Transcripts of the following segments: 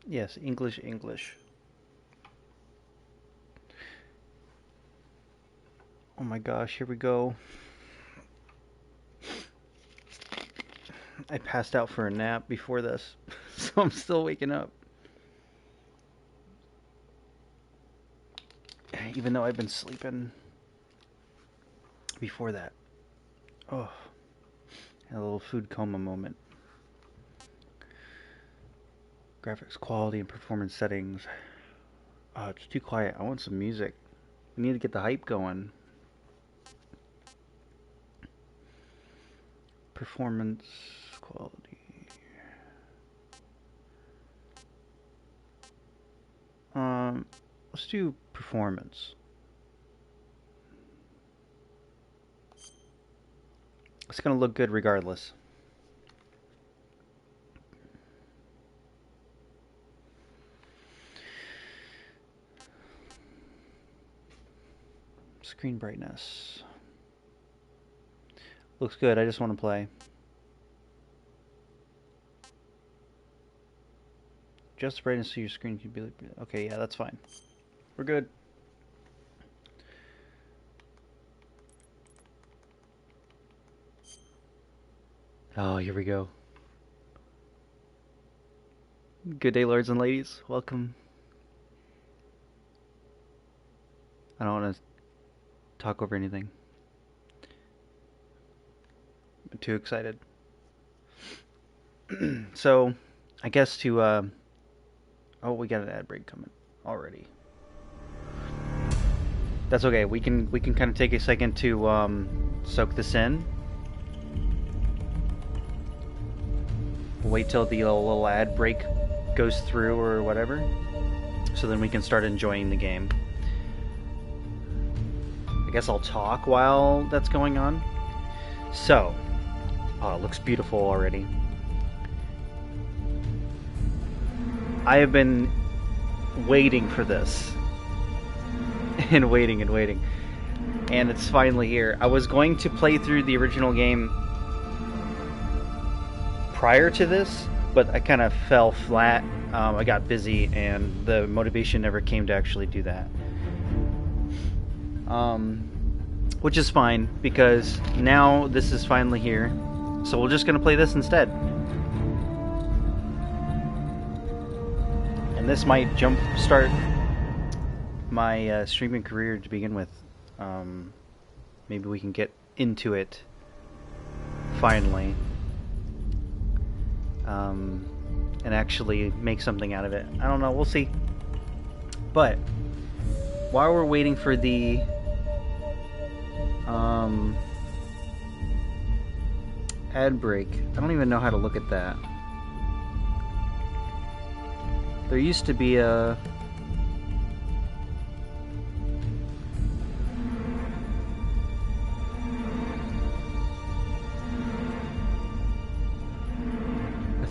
Yes, English, English. Oh my gosh, here we go. I passed out for a nap before this, so I'm still waking up. Even though I've been sleeping before that. Oh, had a little food coma moment. Graphics quality and performance settings. Oh, it's too quiet. I want some music. We need to get the hype going. Performance quality. Um, let's do performance. It's gonna look good regardless. Screen brightness. Looks good. I just want to play. Just the brightness so your screen can be. Okay, yeah, that's fine. We're good. Oh, here we go. Good day, lords and ladies. Welcome. I don't want to talk over anything. I'm too excited. So, I guess to, oh, we got an ad break coming already. That's okay. We can kind of take a second to soak this in. Wait till the little ad break goes through or whatever, so then we can start enjoying the game. I guess I'll talk while that's going on. So, oh, it looks beautiful already. I have been waiting for this. And waiting and waiting. And it's finally here. I was going to play through the original game prior to this, but I kind of fell flat. I got busy and the motivation never came to actually do that. Which is fine, because now this is finally here. So we're just going to play this instead. And this might jumpstart my streaming career to begin with. Maybe we can get into it finally. And actually make something out of it. I don't know, we'll see. But while we're waiting for the ad break, I don't even know how to look at that. There used to be a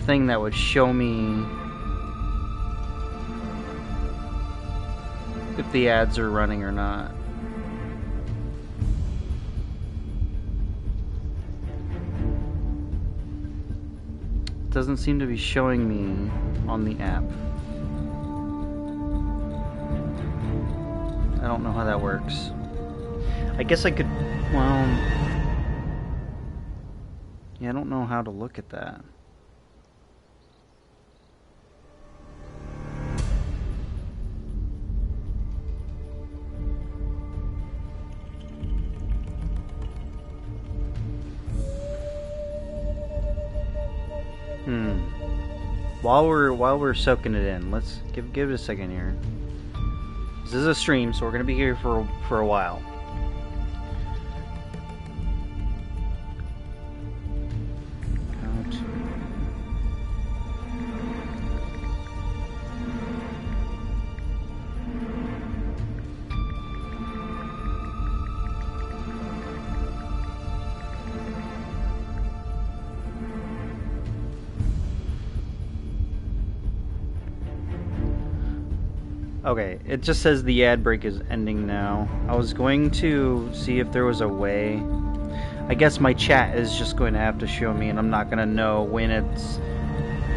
thing that would show me if the ads are running or not. It doesn't seem to be showing me on the app. I don't know how that works. I guess I could, well, yeah, I don't know how to look at that. While we're soaking it in, let's give it a second here. This is a stream, so we're gonna be here for a while. Okay, it just says the ad break is ending now. I was going to see if there was a way. I guess my chat is just going to have to show me, and I'm not going to know when it's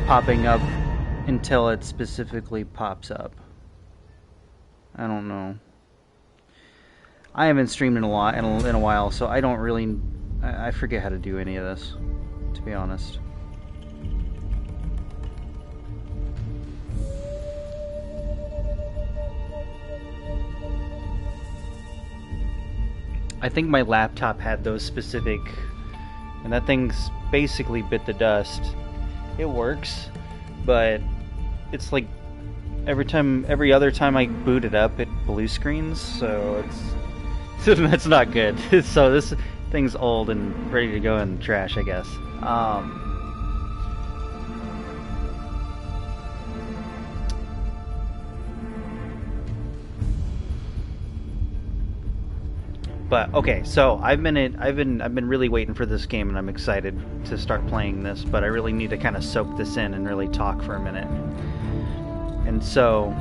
popping up until it specifically pops up. I don't know. I haven't streamed in a while, so I don't really. I forget how to do any of this, to be honest. I think my laptop had those specific, and that thing's basically bit the dust. It works, but it's like every other time I boot it up, it blue screens, so that's not good. So this thing's old and ready to go in the trash, I guess. But okay, so I've been really waiting for this game, and I'm excited to start playing this. But I really need to kind of soak this in and really talk for a minute. And so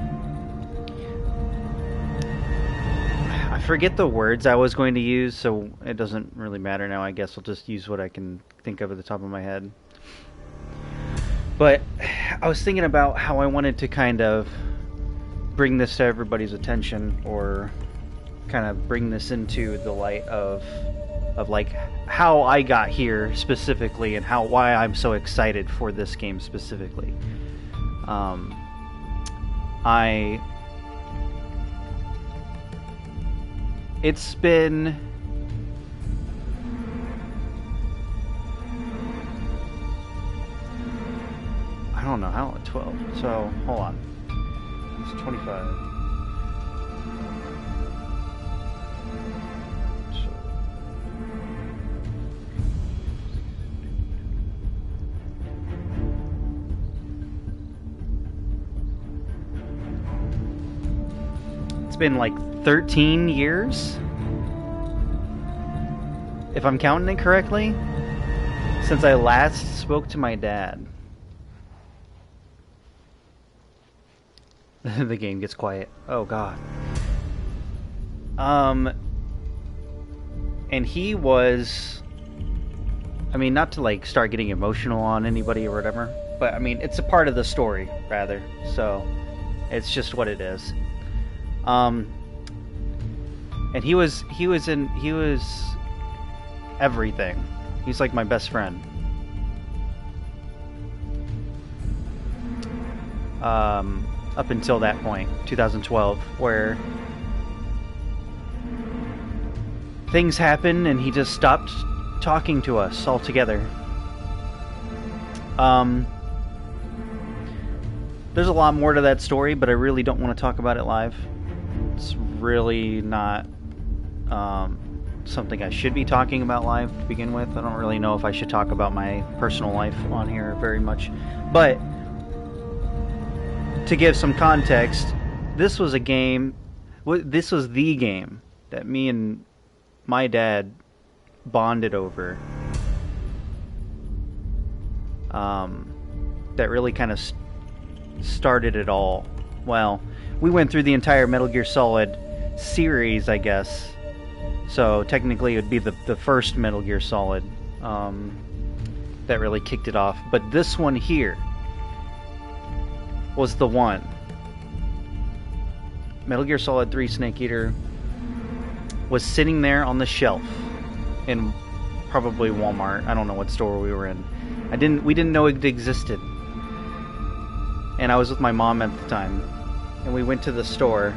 I forget the words I was going to use, so it doesn't really matter now. I guess I'll just use what I can think of at the top of my head. But I was thinking about how I wanted to kind of bring this to everybody's attention, or kind of bring this into the light of like how I got here specifically, and why I'm so excited for this game specifically. It's been I don't know how 12. So hold on. It's 25. It's been like 13 years, if I'm counting it correctly, since I last spoke to my dad. The game gets quiet. Oh god. And he was, I mean, not to like start getting emotional on anybody or whatever, but I mean, it's a part of the story rather, so it's just what it is. And he was everything. He's like my best friend. Up until that point, 2012, where things happened and he just stopped talking to us altogether. There's a lot more to that story, but I really don't want to talk about it live. It's really not something I should be talking about live to begin with. I don't really know if I should talk about my personal life on here very much. But to give some context, this was the game that me and my dad bonded over. That really kind of started it all. Well, we went through the entire Metal Gear Solid series, I guess. So technically it would be the first Metal Gear Solid that really kicked it off. But this one here was the one. Metal Gear Solid 3 Snake Eater was sitting there on the shelf in probably Walmart. I don't know what store we were in. We didn't know it existed. And I was with my mom at the time. And we went to the store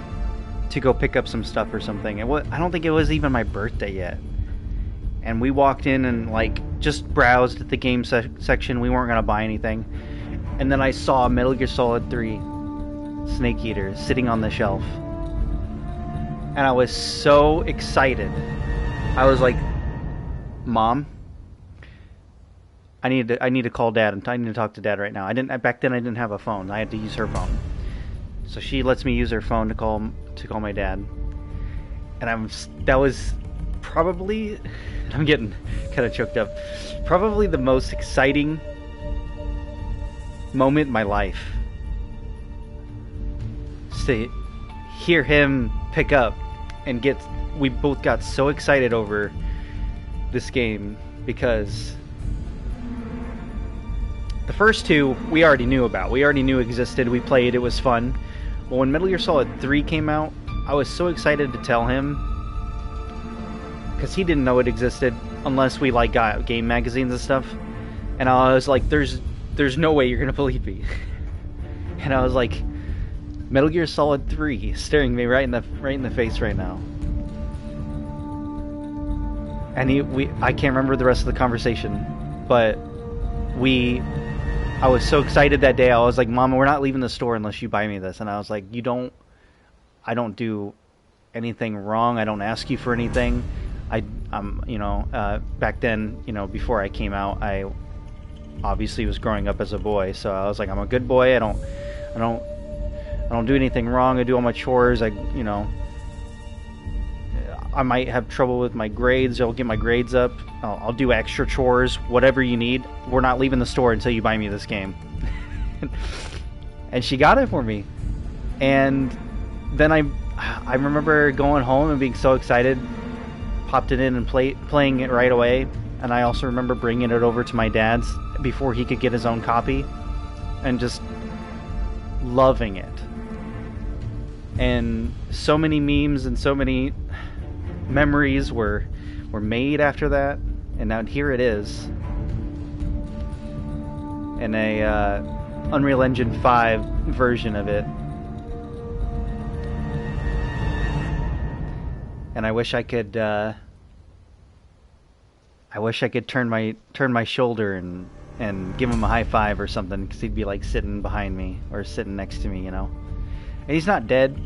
to go pick up some stuff or something. I don't think it was even my birthday yet. And we walked in and like just browsed at the game section. We weren't going to buy anything. And then I saw Metal Gear Solid 3 Snake Eater sitting on the shelf. And I was so excited. I was like, Mom, I need to call Dad, and I need to talk to Dad right now. Back then I didn't have a phone. I had to use her phone. So she lets me use her phone to call my dad. And that was probably, I'm getting kind of choked up, probably the most exciting moment in my life. To hear him pick up and we both got so excited over this game because The first two we already knew about. We already knew existed. We played. It was fun. But when Metal Gear Solid 3 came out, I was so excited to tell him, because he didn't know it existed unless we like got game magazines and stuff. And I was like, "There's no way you're gonna believe me." And I was like, "Metal Gear Solid 3 staring me right in the face right now." And I can't remember the rest of the conversation, but I was so excited that day. I was like, "Mama, we're not leaving the store unless you buy me this." And I was like, I don't do anything wrong. I don't ask you for anything. Back then, before I came out, I obviously was growing up as a boy. So I was like, I'm a good boy. I don't do anything wrong. I do all my chores. I might have trouble with my grades. I'll get my grades up. I'll do extra chores, whatever you need. We're not leaving the store until you buy me this game. And she got it for me. And then I remember going home and being so excited, popped it in and playing it right away. And I also remember bringing it over to my dad's before he could get his own copy, and just loving it. And so many memes and so many memories were made after that, and now here it is in a Unreal Engine 5 version of it. And I wish I could turn my shoulder and give him a high five or something, because he'd be like sitting behind me or sitting next to me, And he's not dead.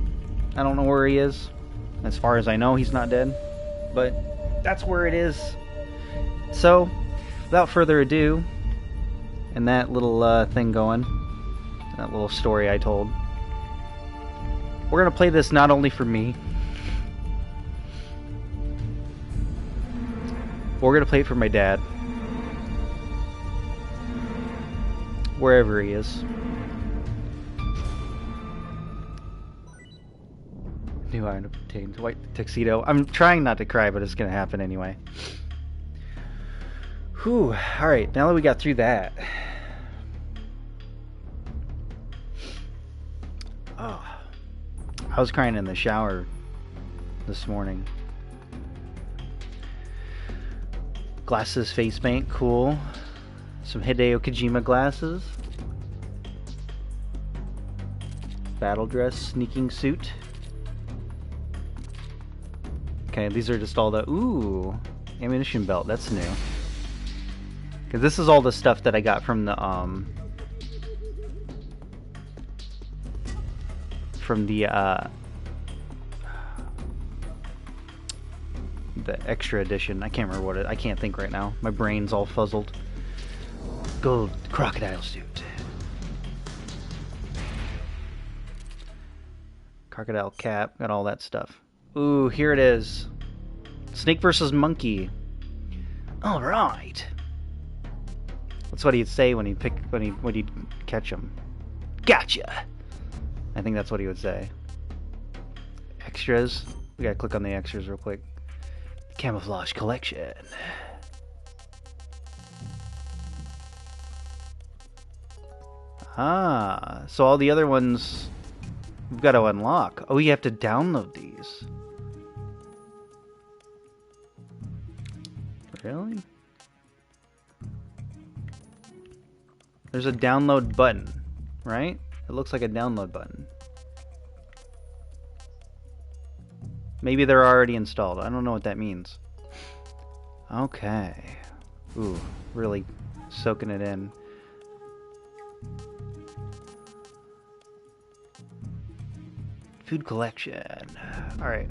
I don't know where he is. As far as I know, he's not dead. But that's where it is. So, without further ado, and that little thing going, that little story I told, we're going to play this not only for me, but we're going to play it for my dad. Wherever he is. New item obtained. White tuxedo. I'm trying not to cry, but it's going to happen anyway. Whew. Alright, now that we got through that. Oh. I was crying in the shower this morning. Glasses face paint. Cool. Some Hideo Kojima glasses. Battle dress. Sneaking suit. Okay, these are just all the... Ooh, ammunition belt. That's new. Because this is all the stuff that I got from the extra edition. I can't remember what I can't think right now. My brain's all fuzzled. Gold crocodile suit. Crocodile cap. Got all that stuff. Ooh, here it is. Snake versus monkey. All right. That's what he'd say when he'd catch him. Gotcha. I think that's what he would say. Extras. We gotta click on the extras real quick. Camouflage collection. Ah, so all the other ones we've got to unlock. Oh, you have to download these. Really? There's a download button, right? It looks like a download button. Maybe they're already installed. I don't know what that means. Okay. Ooh, really soaking it in. Food collection. Alright.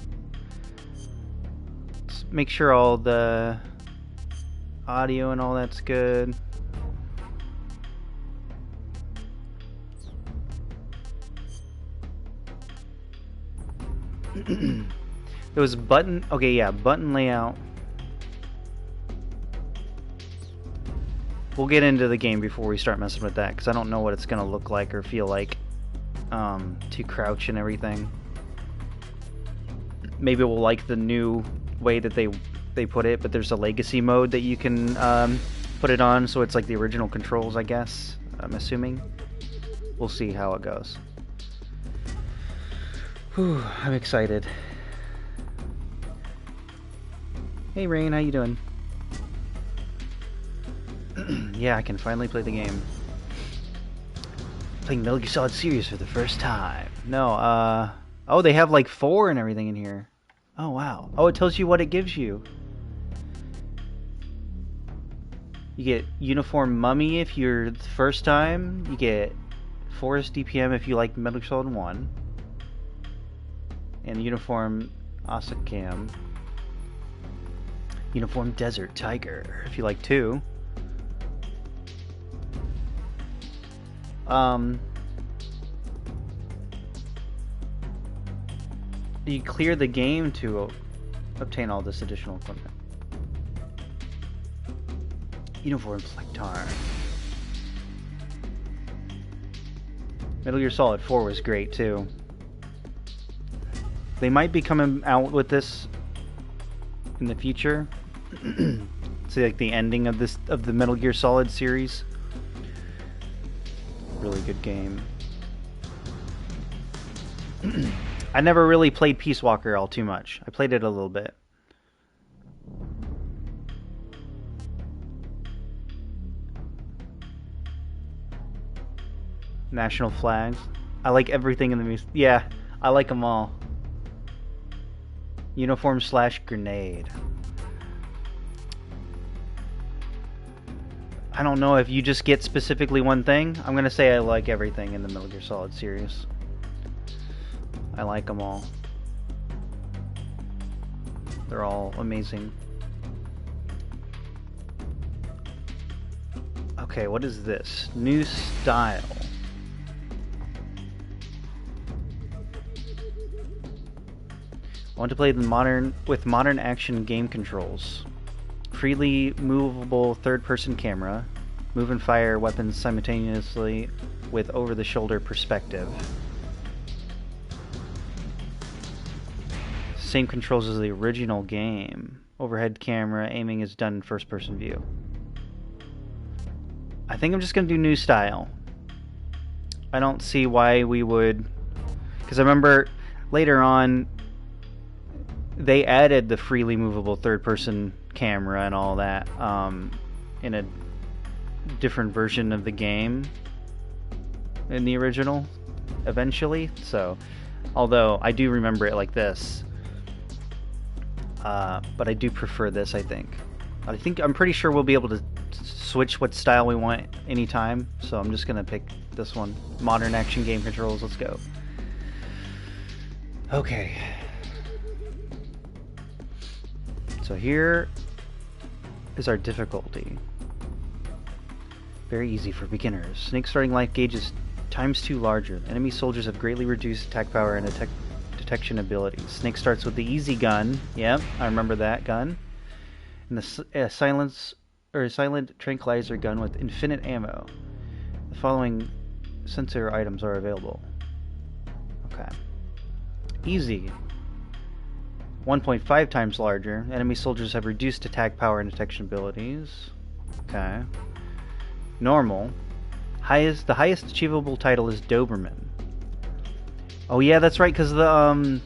Let's make sure all the audio and all that's good. There was button. Okay, yeah, button layout. We'll get into the game before we start messing with that, because I don't know what it's going to look like or feel like to crouch and everything. Maybe we'll like the new way that they put it, but there's a legacy mode that you can put it on so it's like the original controls, I guess. I'm assuming. We'll see how it goes. Whew, I'm excited. Hey Rain, how you doing? Yeah, I can finally play the game. Playing Metal Gear Solid series for the first time. No, oh, they have like 4 and everything in here. Oh, wow. Oh, it tells you what it gives you. You get Uniform Mummy if you're the first time. You get Forest DPM if you like Metal Gear Solid 1. And Uniform Otacon. Uniform Desert Tiger if you like 2. You clear the game to obtain all this additional equipment. Uniform Selectar. Metal Gear Solid 4 was great too. They might be coming out with this in the future. It's like the ending of the Metal Gear Solid series. Really good game. I never really played Peace Walker all too much. I played it a little bit. National flags. I like everything in the music. Yeah, I like them all. Uniform / grenade. I don't know if you just get specifically one thing. I'm gonna say I like everything in the Metal Gear Solid series. I like them all. They're all amazing. Okay, what is this? New style. I want to play with modern action game controls. Freely movable third-person camera. Move and fire weapons simultaneously with over-the-shoulder perspective. Same controls as the original game. Overhead camera, aiming is done in first-person view. I think I'm just going to do new style. I don't see why we would... Because I remember later on, they added the freely movable third-person camera and all that in a different version of the game in the original eventually. So, although I do remember it like this, but I do prefer this. I'm pretty sure we'll be able to switch what style we want anytime, so I'm just gonna pick this one. Modern action game controls. Let's go. Okay, so here is our difficulty. Very easy for beginners. Snake starting life gauge is ×2 larger. Enemy soldiers have greatly reduced attack power and detection abilities. Snake starts with the easy gun. Yep, I remember that gun. And the silent tranquilizer gun with infinite ammo. The following sensor items are available. Okay. Easy. 1.5 times larger. Enemy soldiers have reduced attack power and detection abilities. Okay. Normal. The highest achievable title is Doberman. Oh yeah, that's right, because the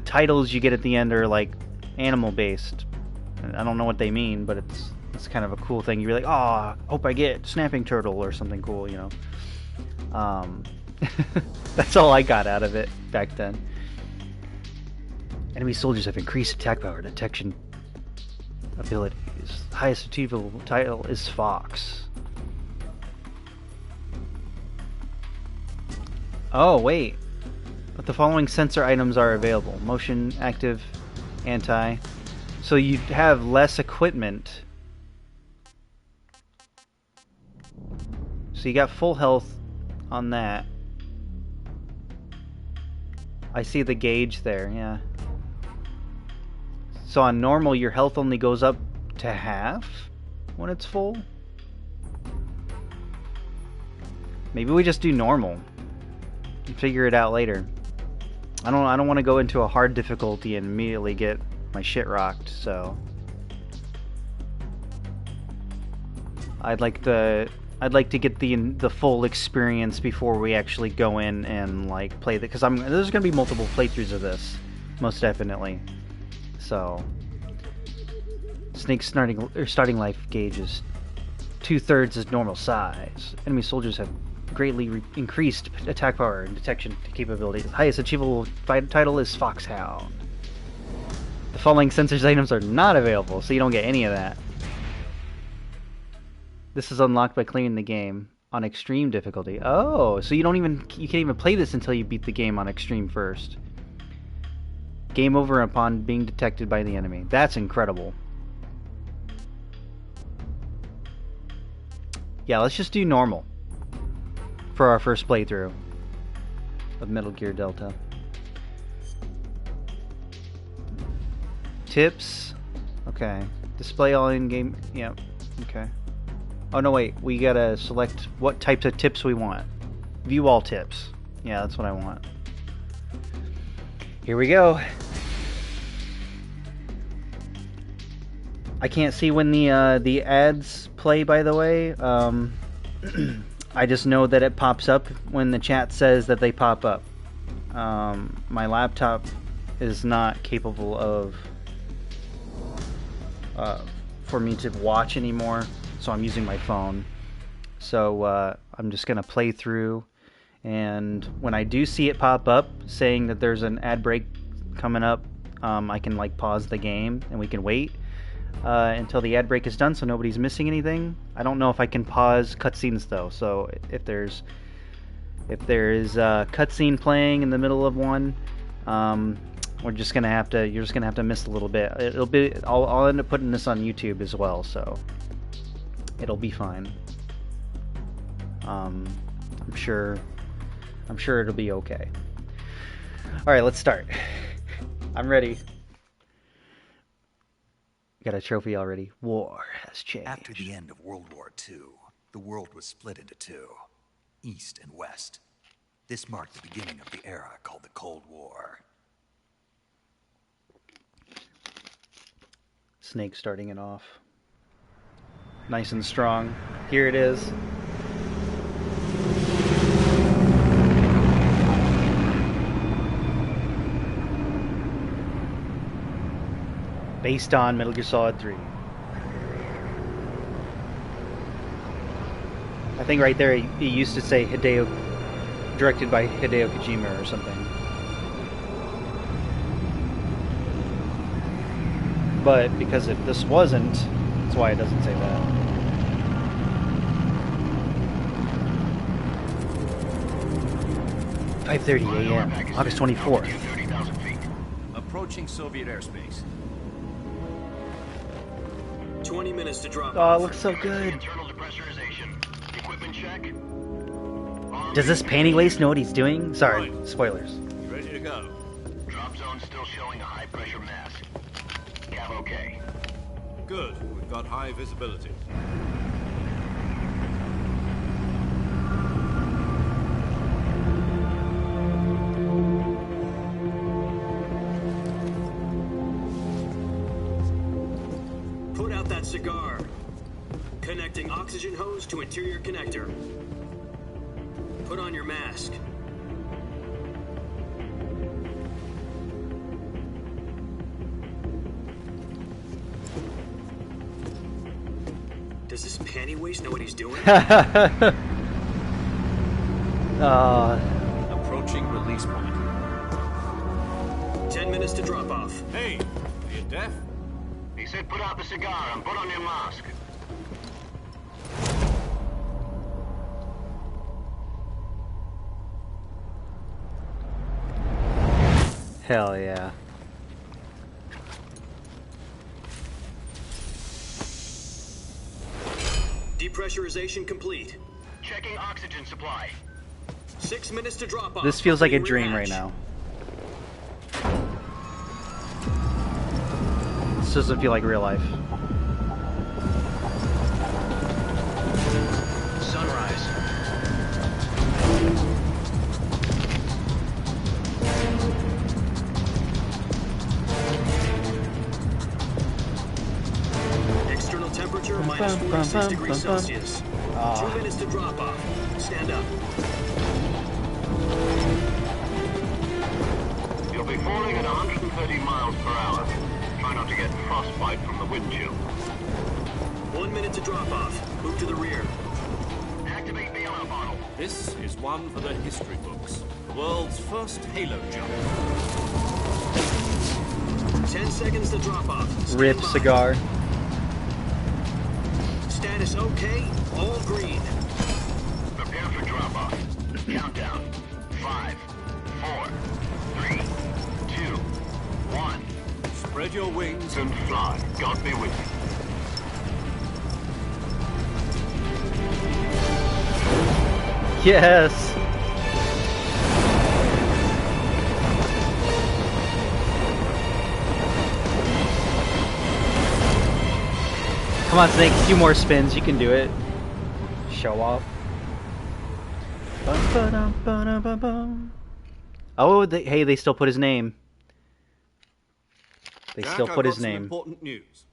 titles you get at the end are like animal based. I don't know what they mean, but it's kind of a cool thing. You're like, oh, hope I get snapping turtle or something cool, you know. That's all I got out of it back then. Enemy soldiers have increased attack power, detection abilities. The highest achievable title is Fox. Oh, wait. But the following sensor items are available. Motion, active, anti. So you have less equipment. So you got full health on that. I see the gauge there, yeah. So on normal, your health only goes up to half when it's full? Maybe we just do normal and figure it out later. I don't want to go into a hard difficulty and immediately get my shit rocked, so I'd like to get the full experience before we actually go in and like play because there's gonna be multiple playthroughs of this, most definitely. So Snake's starting life gauge is 2/3 is normal size. Enemy soldiers have greatly increased attack power and detection capability. The highest achievable title is Foxhound. The following sensors items are not available, so you don't get any of that. This is unlocked by clearing the game on extreme difficulty. Oh, so you can't even play this until you beat the game on extreme first. Game over upon being detected by the enemy. That's incredible. Yeah, let's just do normal for our first playthrough of Metal Gear Delta. Tips. Okay. Display all in-game. Yep. Okay. Oh, no, wait. We gotta select what types of tips we want. View all tips. Yeah, that's what I want. Here we go. I can't see when the ads play, by the way. I just know that it pops up when the chat says that they pop up. My laptop is not capable of for me to watch anymore, so I'm using my phone. So I'm just gonna play through, and when I do see it pop up saying that there's an ad break coming up, I can like pause the game and we can wait until the ad break is done so nobody's missing anything. I don't know if I can pause cutscenes though, so if there is a cutscene playing in the middle of one, you're just gonna have to miss a little bit. I'll end up putting this on YouTube as well, so it'll be fine. I'm sure it'll be okay. Alright, let's start. I'm ready. Got a trophy already. War has changed. After the end of World War II, the world was split into two, East and West. This marked the beginning of the era called the Cold War. Snake starting it off. Nice and strong. Here it is. Based on Metal Gear Solid 3. I think right there it used to say directed by Hideo Kojima or something. But because this wasn't, that's why it doesn't say that. "5:30 a.m. August 24th. Approaching Soviet airspace. 20 minutes to drop. Oh, it looks so good. Does this panty waste know what he's doing? Sorry, spoilers. Ready to go. Drop zone still showing a high pressure mass. Cav okay. Good. We've got high visibility. Put out that cigar. Connecting oxygen hose to interior connector. Put on your mask. Does this panty waste know what he's doing? Approaching release point. 10 minutes to drop off. Hey, are you deaf? He said put out the cigar and put on your mask. Hell yeah. Depressurization complete. Checking oxygen supply. 6 minutes to drop off. This feels like a dream right now. This doesn't feel like real life. Sunrise. External temperature minus 46 degrees Celsius. 2 minutes to drop off. Stand up. You'll be falling at 130 miles per hour. Try not to get frostbite from the wind chill. 1 minute to drop off. Move to the rear. Activate bailout bottle. This is one for the history books. The world's first halo jump. 10 seconds to drop off. Stand Rip by. cigar. Status okay. All green. Prepare for drop-off. Countdown. 5, 4, 3, 2, 1. Spread your wings And fly. God be with you. Yes. Come on, Snake. A few more spins. You can do it. Show off. Oh, hey, they still put his name. They Jack, still I've put got his some name. important news.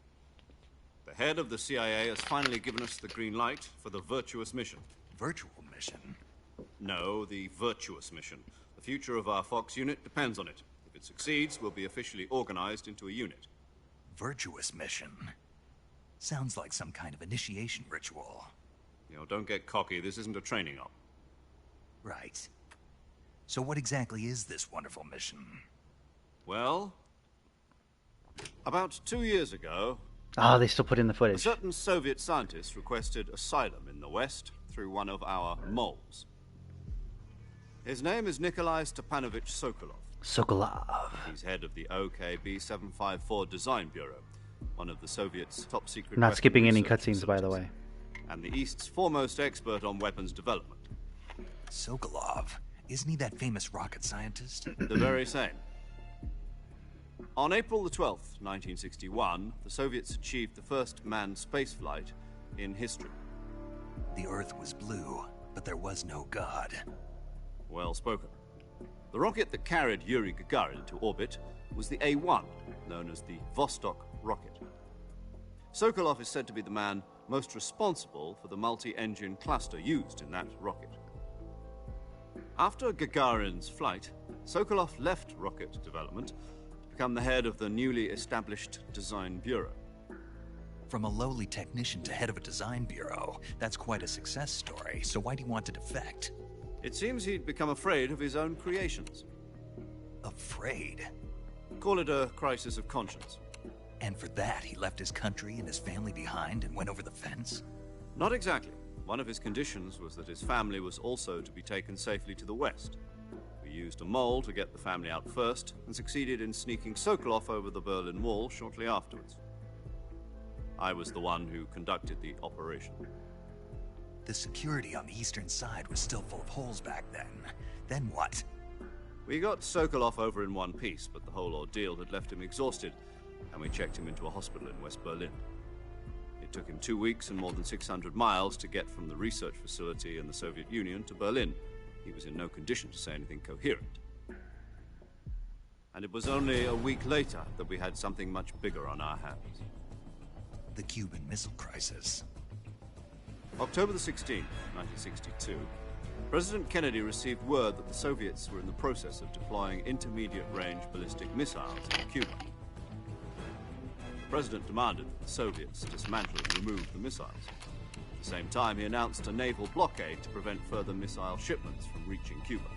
The head of the CIA has finally given us the green light for the virtuous mission. Virtual mission? No, the virtuous mission. The future of our Fox unit depends on it. If it succeeds, we'll be officially organized into a unit. Virtuous mission? Sounds like some kind of initiation ritual. You know, don't get cocky. This isn't a training op. Right. So what exactly is this wonderful mission? Well, about 2 years ago, Ah, they still put in the a footage. certain Soviet scientist requested asylum in the West through one of our moles. His name is Nikolai Stepanovich Sokolov. Sokolov. He's head of the OKB 754 Design Bureau, one of the Soviets' top secret. Not weapon skipping any research cutscenes, by the facilities, way. and the East's foremost expert on weapons development. Sokolov? Isn't he that famous rocket scientist? The very same. On April the 12th, 1961, the Soviets achieved the first manned spaceflight in history. The Earth was blue, but there was no God. Well spoken. The rocket that carried Yuri Gagarin into orbit was the A-1, known as the Vostok rocket. Sokolov is said to be the man most responsible for the multi-engine cluster used in that rocket. After Gagarin's flight, Sokolov left rocket development to become the head of the newly established Design Bureau. From a lowly technician to head of a design bureau, that's quite a success story, so why do you want to defect? It seems he'd become afraid of his own creations. Afraid? Call it a crisis of conscience. And for that, he left his country and his family behind and went over the fence? Not exactly. One of his conditions was that his family was also to be taken safely to the west. We used a mole to get the family out first, and succeeded in sneaking Sokolov over the Berlin Wall shortly afterwards. I was the one who conducted the operation. The security on the eastern side was still full of holes back then. Then what? We got Sokolov over in one piece, but the whole ordeal had left him exhausted, and we checked him into a hospital in West Berlin. It took him 2 weeks and more than 600 miles to get from the research facility in the Soviet Union to Berlin. He was in no condition to say anything coherent. And it was only a week later that we had something much bigger on our hands. The Cuban Missile Crisis. October the 16th, 1962, President Kennedy received word that the Soviets were in the process of deploying intermediate-range ballistic missiles in Cuba. The President demanded that the Soviets dismantle and remove the missiles. At the same time, he announced a naval blockade to prevent further missile shipments from reaching Cuba.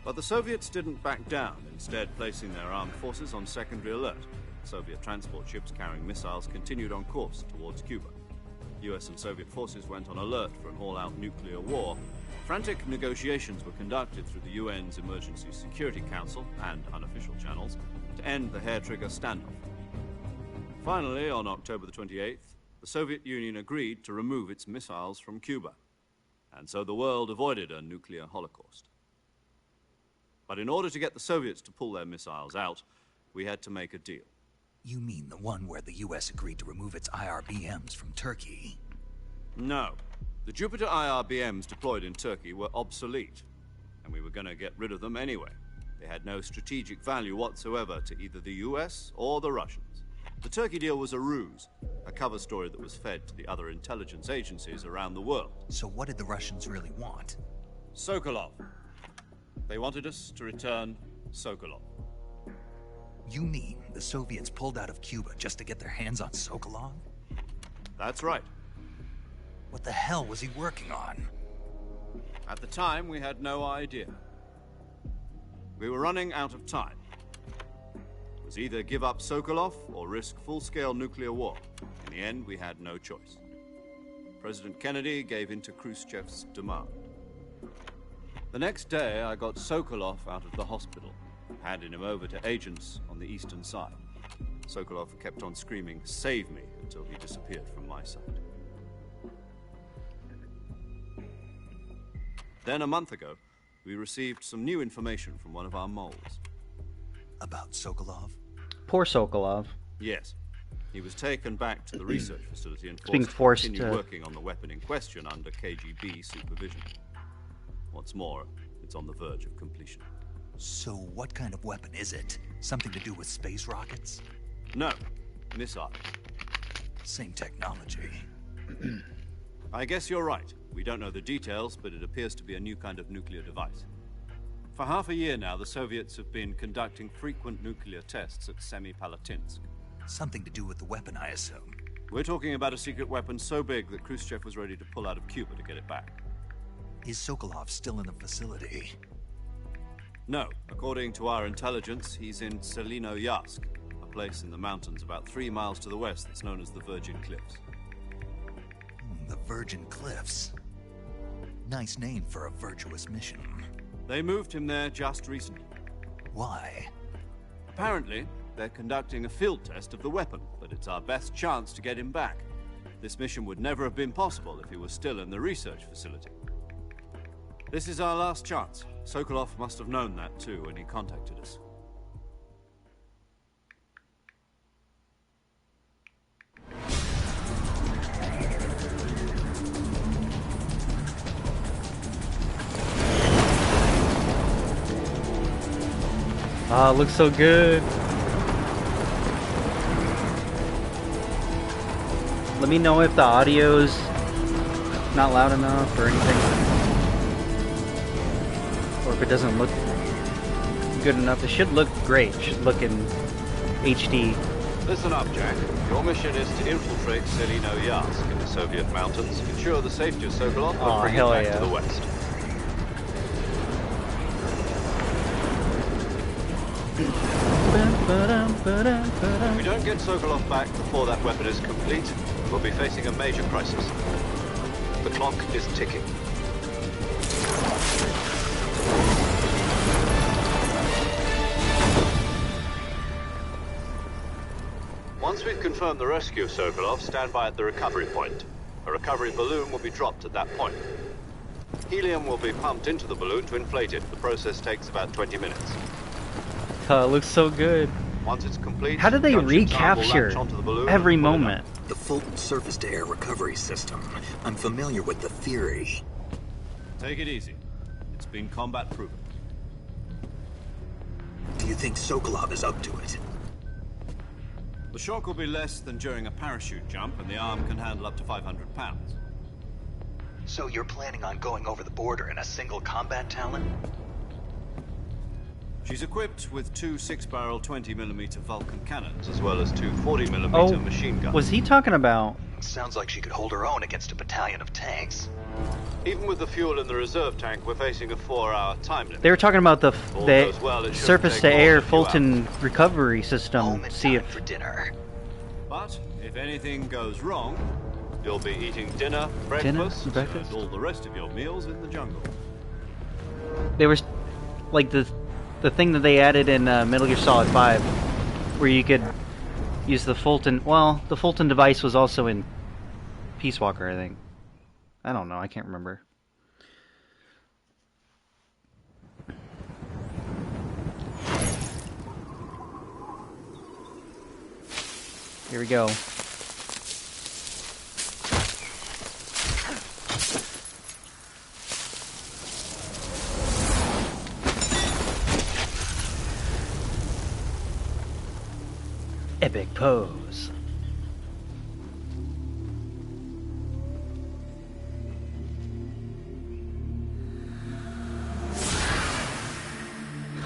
But the Soviets didn't back down, instead placing their armed forces on secondary alert. Soviet transport ships carrying missiles continued on course towards Cuba. US and Soviet forces went on alert for an all-out nuclear war. Frantic negotiations were conducted through the UN's Emergency Security Council and unofficial channels to end the hair-trigger standoff. Finally, on October the 28th, the Soviet Union agreed to remove its missiles from Cuba, and so the world avoided a nuclear holocaust. But in order to get the Soviets to pull their missiles out, we had to make a deal. You mean the one where the US agreed to remove its IRBMs from Turkey? No. The Jupiter IRBMs deployed in Turkey were obsolete, and we were going to get rid of them anyway. They had no strategic value whatsoever to either the US or the Russians. The Turkey deal was a ruse, a cover story that was fed to the other intelligence agencies around the world. So what did the Russians really want? Sokolov. They wanted us to return Sokolov. You mean the Soviets pulled out of Cuba just to get their hands on Sokolov? That's right. What the hell was he working on? At the time, we had no idea. We were running out of time. It was either give up Sokolov or risk full-scale nuclear war. In the end, we had no choice. President Kennedy gave in to Khrushchev's demand. The next day, I got Sokolov out of the hospital, handed him over to agents on the eastern side. Sokolov kept on screaming, "Save me," until he disappeared from my sight. Then, a month ago, we received some new information from one of our moles. About Sokolov? Poor Sokolov. Yes. He was taken back to the research facility and being forced to continue to working on the weapon in question under KGB supervision. What's more, it's on the verge of completion. So what kind of weapon is it? Something to do with space rockets? No. Missile. Same technology. I guess you're right. We don't know the details, but it appears to be a new kind of nuclear device. For half a year now, the Soviets have been conducting frequent nuclear tests at Semipalatinsk. Something to do with the weapon, I assume. We're talking about a secret weapon so big that Khrushchev was ready to pull out of Cuba to get it back. Is Sokolov still in the facility? No. According to our intelligence, he's in Selino-Yarsk, a place in the mountains about 3 miles to the west that's known as the Virgin Cliffs. The Virgin Cliffs. Nice name for a virtuous mission. They moved him there just recently. Why? Apparently, they're conducting a field test of the weapon, but it's our best chance to get him back. This mission would never have been possible if he was still in the research facility. This is our last chance. Sokolov must have known that too when he contacted us. Ah, it looks so good. Let me know if the audio's not loud enough or anything. Or if it doesn't look good enough. It should look great. It should look in HD. Listen up, Jack. Your mission is to infiltrate Selino-Yarsk in the Soviet mountains, ensure the safety of Sokolov, and bring it back to the west. If we don't get Sokolov back before that weapon is complete, we'll be facing a major crisis. The clock is ticking. Once we've confirmed the rescue of Sokolov, stand by at the recovery point. A recovery balloon will be dropped at that point. Helium will be pumped into the balloon to inflate it. The process takes about 20 minutes. It looks so good. Once it's complete, how do they gunship's arm will recapture latch onto the balloon every and pull it moment? up. The Fulton surface-to-air recovery system. I'm familiar with the theory. Take it easy. It's been combat proven. Do you think Sokolov is up to it? The shock will be less than during a parachute jump, and the arm can handle up to 500 pounds. So you're planning on going over the border in a single combat Talon? She's equipped with 2 6-barrel 20mm Vulcan cannons, as well as 2 40mm machine guns. Was he talking about? Sounds like she could hold her own against a battalion of tanks. Even with the fuel in the reserve tank, we're facing a 4-hour time limit. They were talking about the All goes well, it shouldn't take more surface-to-air than a few Fulton recovery system. Home in See time if for dinner. But if anything goes wrong, you'll be eating dinner, breakfast, and all the rest of your meals in the jungle. they were like the thing that they added in Metal Gear Solid 5, where you could use the Fulton. Well, the Fulton device was also in Peace Walker, I think. I don't know. I can't remember. Here we go. Epic pose.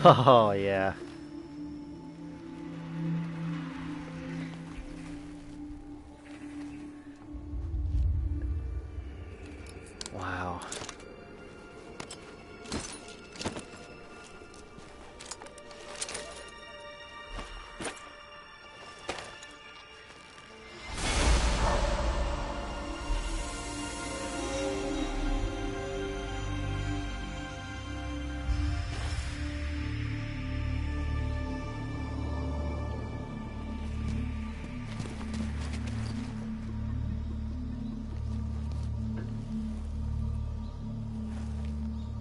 Oh, yeah. Wow.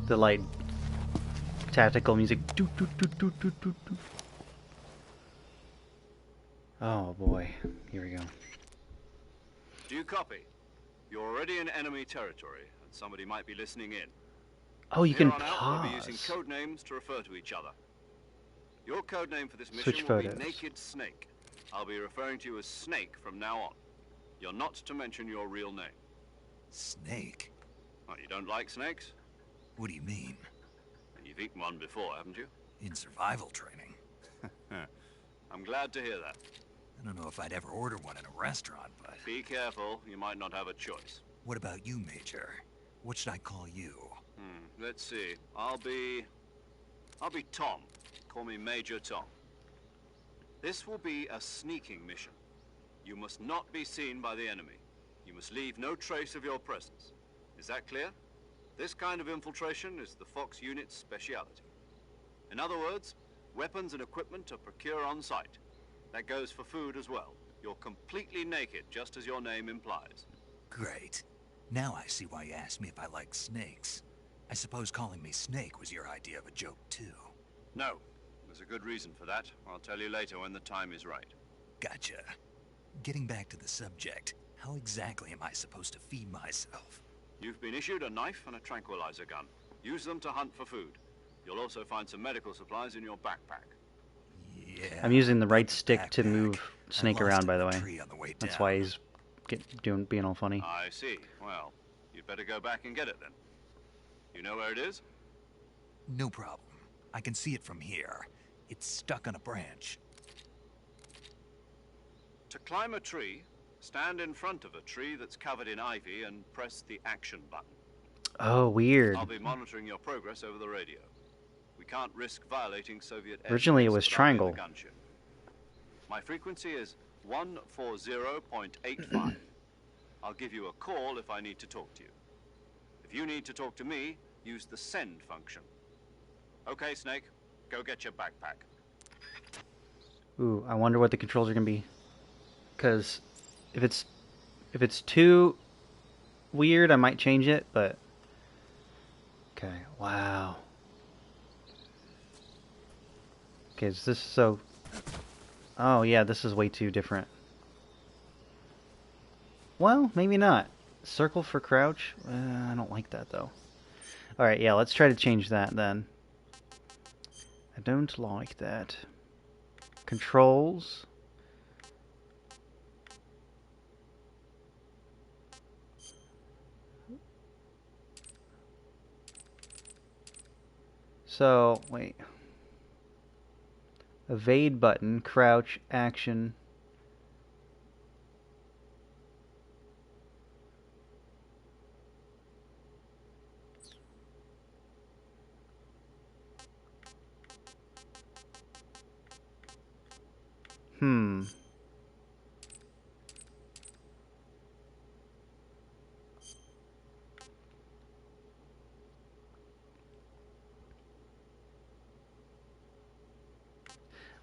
The like tactical music. Doo, doo, doo, doo, doo, doo, doo. Oh boy, here we go. Do you copy? You're already in enemy territory, and somebody might be listening in. Oh, you From can here on out, we'll be using pause. code names to refer to each other. Your code name for this mission Switch will be photos. Naked Snake. I'll be referring to you as Snake from now on. You're not to mention your real name. Snake? Oh, you don't like snakes? What do you mean? You've eaten one before, haven't you? In survival training? I'm glad to hear that. I don't know if I'd ever order one in a restaurant, but... Be careful, you might not have a choice. What about you, Major? What should I call you? Let's see. I'll be Tom. Call me Major Tom. This will be a sneaking mission. You must not be seen by the enemy. You must leave no trace of your presence. Is that clear? This kind of infiltration is the Fox unit's speciality. In other words, weapons and equipment are procured on site. That goes for food as well. You're completely naked, just as your name implies. Great. Now I see why you asked me if I like snakes. I suppose calling me Snake was your idea of a joke, too. No. There's a good reason for that. I'll tell you later when the time is right. Gotcha. Getting back to the subject, how exactly am I supposed to feed myself? You've been issued a knife and a tranquilizer gun. Use them to hunt for food. You'll also find some medical supplies in your backpack. Yeah. I'm using the right the stick to backpack. move I Snake lost around, it by in the a way. tree on the way That's down. why he's being all funny. I see. Well, you'd better go back and get it then. You know where it is? No problem. I can see it from here. It's stuck on a branch. To climb a tree, stand in front of a tree that's covered in ivy and press the action button. Oh, weird. I'll be monitoring your progress over the radio. We can't risk violating Soviet Originally it airspace was without triangle. the gunship. My frequency is 140.85. I'll give you a call if I need to talk to you. If you need to talk to me, use the send function. Okay, Snake, go get your backpack. Ooh, I wonder what the controls are gonna be. Cause if it's too weird, I might change it. But okay, wow. Okay, is this so? Oh yeah, this is way too different. Well, maybe not. Circle for crouch? I don't like that though. Alright, yeah, let's try to change that then. I don't like that. Controls. So, wait. Evade button, crouch, action.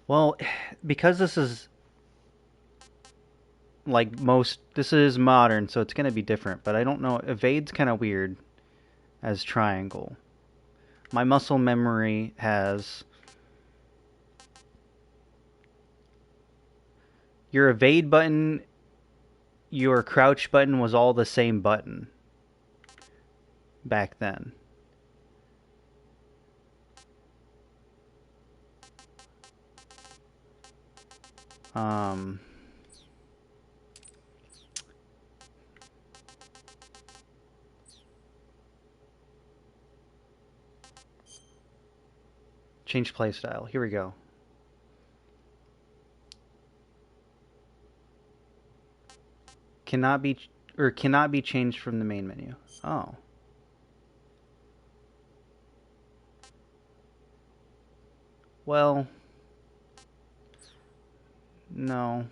Well, because this is like this is modern, so it's going to be different, but I don't know. Evade's kind of weird as triangle. My muscle memory has your evade button, your crouch button was all the same button back then. Um... Change playstyle. Here we go. Cannot be changed from the main menu. Oh. Well, no.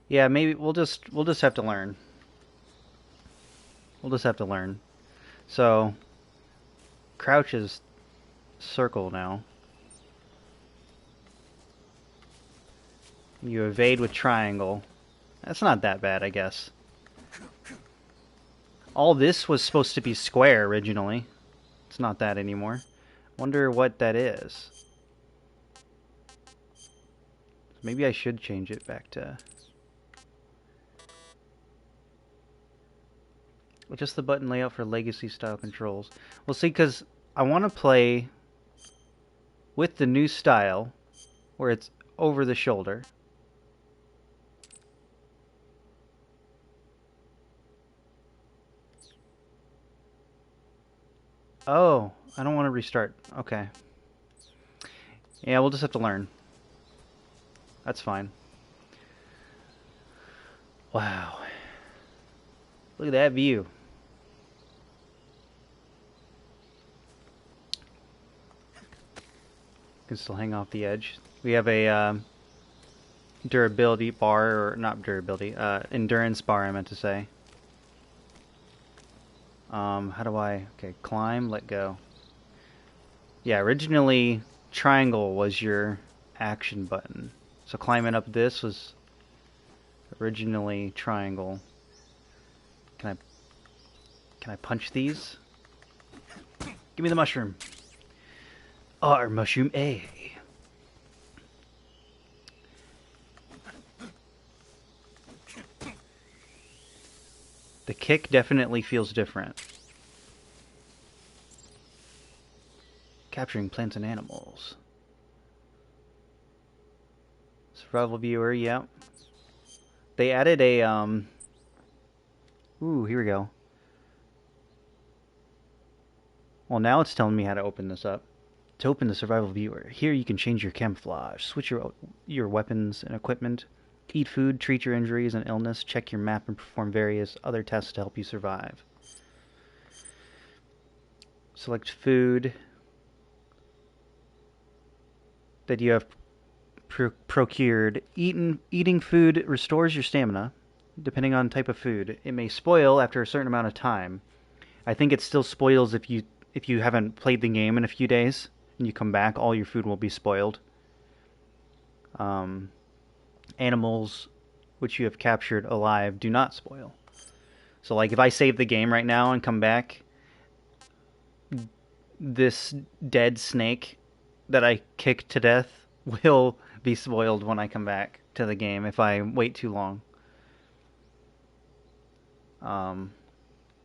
Yeah, maybe we'll just have to learn. We'll just have to learn. So, crouch is circle now. You evade with triangle. That's not that bad, I guess. All this was supposed to be square originally. It's not that anymore. Wonder what that is. Maybe I should change it back to... Just the button layout for legacy style controls. Well, see, because I want to play with the new style, where it's over the shoulder. Oh, I don't want to restart. Okay. Yeah, we'll just have to learn. That's fine. Wow. Look at that view. Can still hang off the edge. We have a durability bar, or not durability, endurance bar, I meant to say. How do I... Okay, climb, let go. Yeah, originally triangle was your action button. So climbing up this was originally triangle. Can I punch these? Give me the mushroom. R mushroom A. The kick definitely feels different. Capturing plants and animals. Survival viewer, yeah. They added a, Ooh, here we go. Well, now it's telling me how to open this up. To open the survival viewer, here you can change your camouflage, switch your weapons and equipment, eat food, treat your injuries and illness, check your map, and perform various other tests to help you survive. Select food that you have procured. Eating food restores your stamina, depending on type of food. It may spoil after a certain amount of time. I think it still spoils if you haven't played the game in a few days and you come back, all your food will be spoiled. Animals which you have captured alive do not spoil. So like if I save the game right now and come back, this dead snake that I kicked to death will be spoiled when I come back to the game if I wait too long.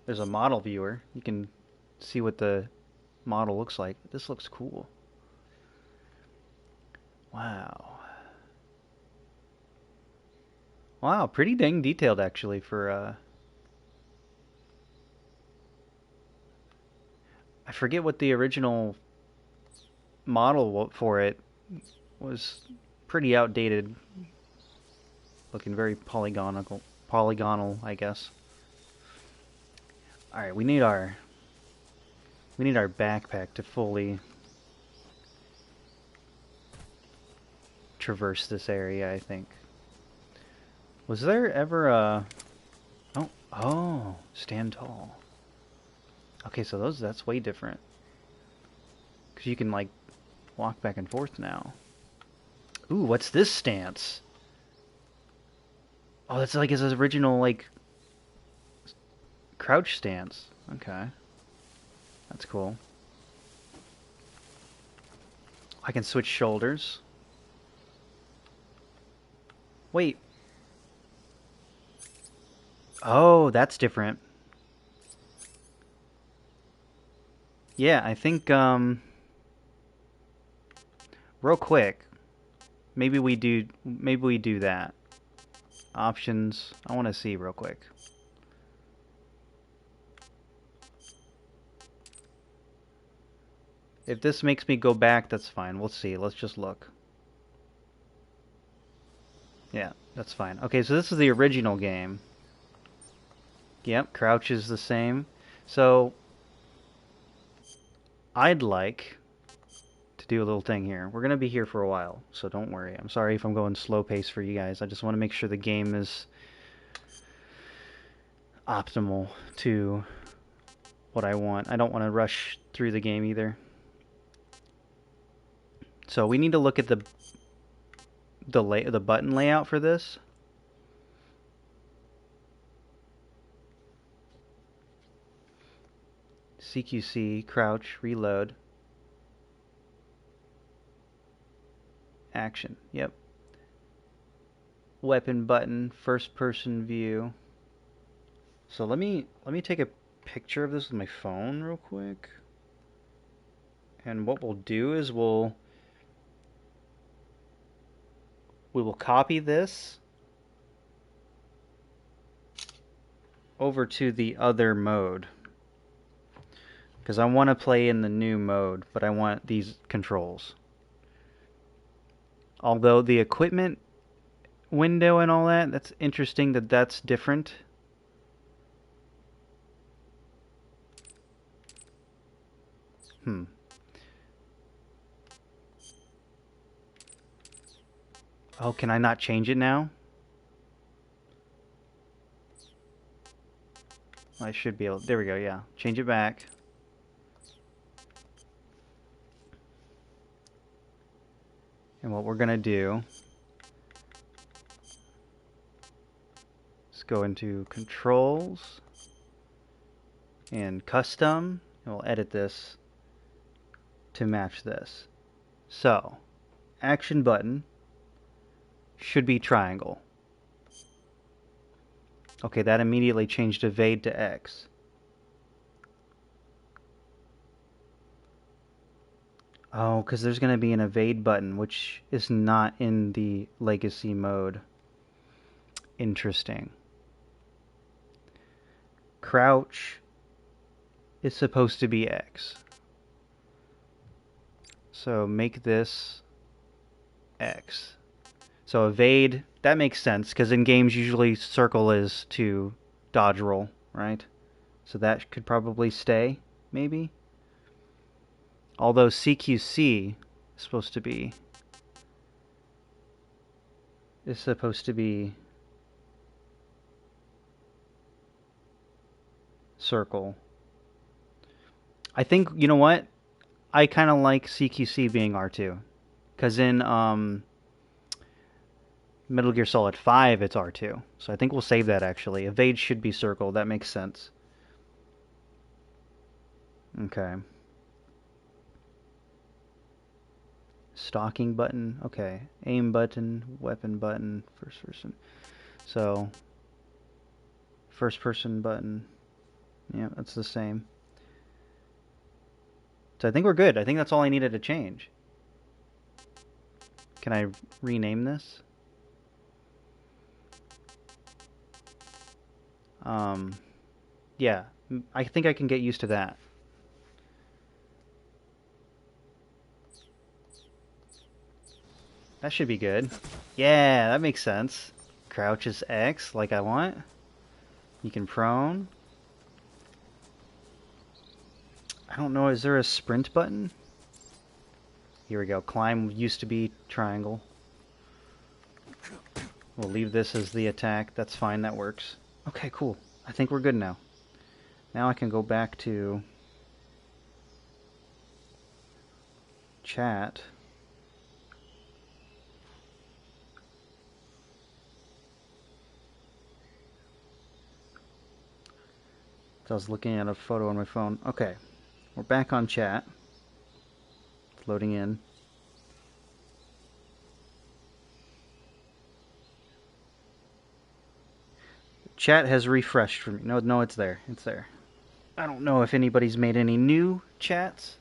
There's a model viewer. You can see what the model looks like. This looks cool. Wow. Wow, pretty dang detailed actually for I forget what the original model for it was. Pretty outdated. Looking very polygonal, I guess. All right, we need our backpack to fully traverse this area, I think. Was there ever a... Oh, stand tall. Okay, so that's way different. Because you can, like, walk back and forth now. Ooh, what's this stance? Oh, that's like his original, like, crouch stance. Okay. That's cool. I can switch shoulders. Wait. Oh, that's different. Yeah, I think, real quick, maybe we do that. Options, I want to see real quick. If this makes me go back, that's fine. We'll see. Let's just look. Yeah, that's fine. Okay, so this is the original game. Yep, crouch is the same. So, I'd like to do a little thing here. We're going to be here for a while, so don't worry. I'm sorry if I'm going slow pace for you guys. I just want to make sure the game is optimal to what I want. I don't want to rush through the game either. So we need to look at the button layout for this. CQC, crouch, reload, action. Yep. Weapon button, first person view. So let me take a picture of this with my phone real quick. And what we'll do is we will copy this over to the other mode. Because I want to play in the new mode, but I want these controls. Although the equipment window and all that, that's interesting that that's different. Oh, can I not change it now? I should be able... There we go, yeah. Change it back. And what we're going to do is go into Controls and Custom, and we'll edit this to match this. So, action button should be triangle. Okay, that immediately changed evade to X. Oh, because there's going to be an evade button, which is not in the legacy mode. Interesting. Crouch is supposed to be X. So make this X. So evade, that makes sense, because in games usually circle is to dodge roll, right? So that could probably stay, maybe? Although CQC is supposed to be circle. I think, you know what? I kind of like CQC being R2. Because in Metal Gear Solid 5, it's R2. So I think we'll save that, actually. Evade should be circle. That makes sense. Okay. Stalking button. Okay. Aim button. Weapon button. First person. So, first person button. Yeah, that's the same. So I think we're good. I think that's all I needed to change. Can I rename this? Yeah, I think I can get used to that. That should be good. Yeah, that makes sense. Crouch is X, like I want. You can prone. I don't know, is there a sprint button? Here we go. Climb used to be triangle. We'll leave this as the attack. That's fine, that works. Okay, cool. I think we're good now. Now I can go back to chat. So I was looking at a photo on my phone. Okay, we're back on chat. It's loading in. Chat has refreshed for me. No, it's there. It's there. I don't know if anybody's made any new chats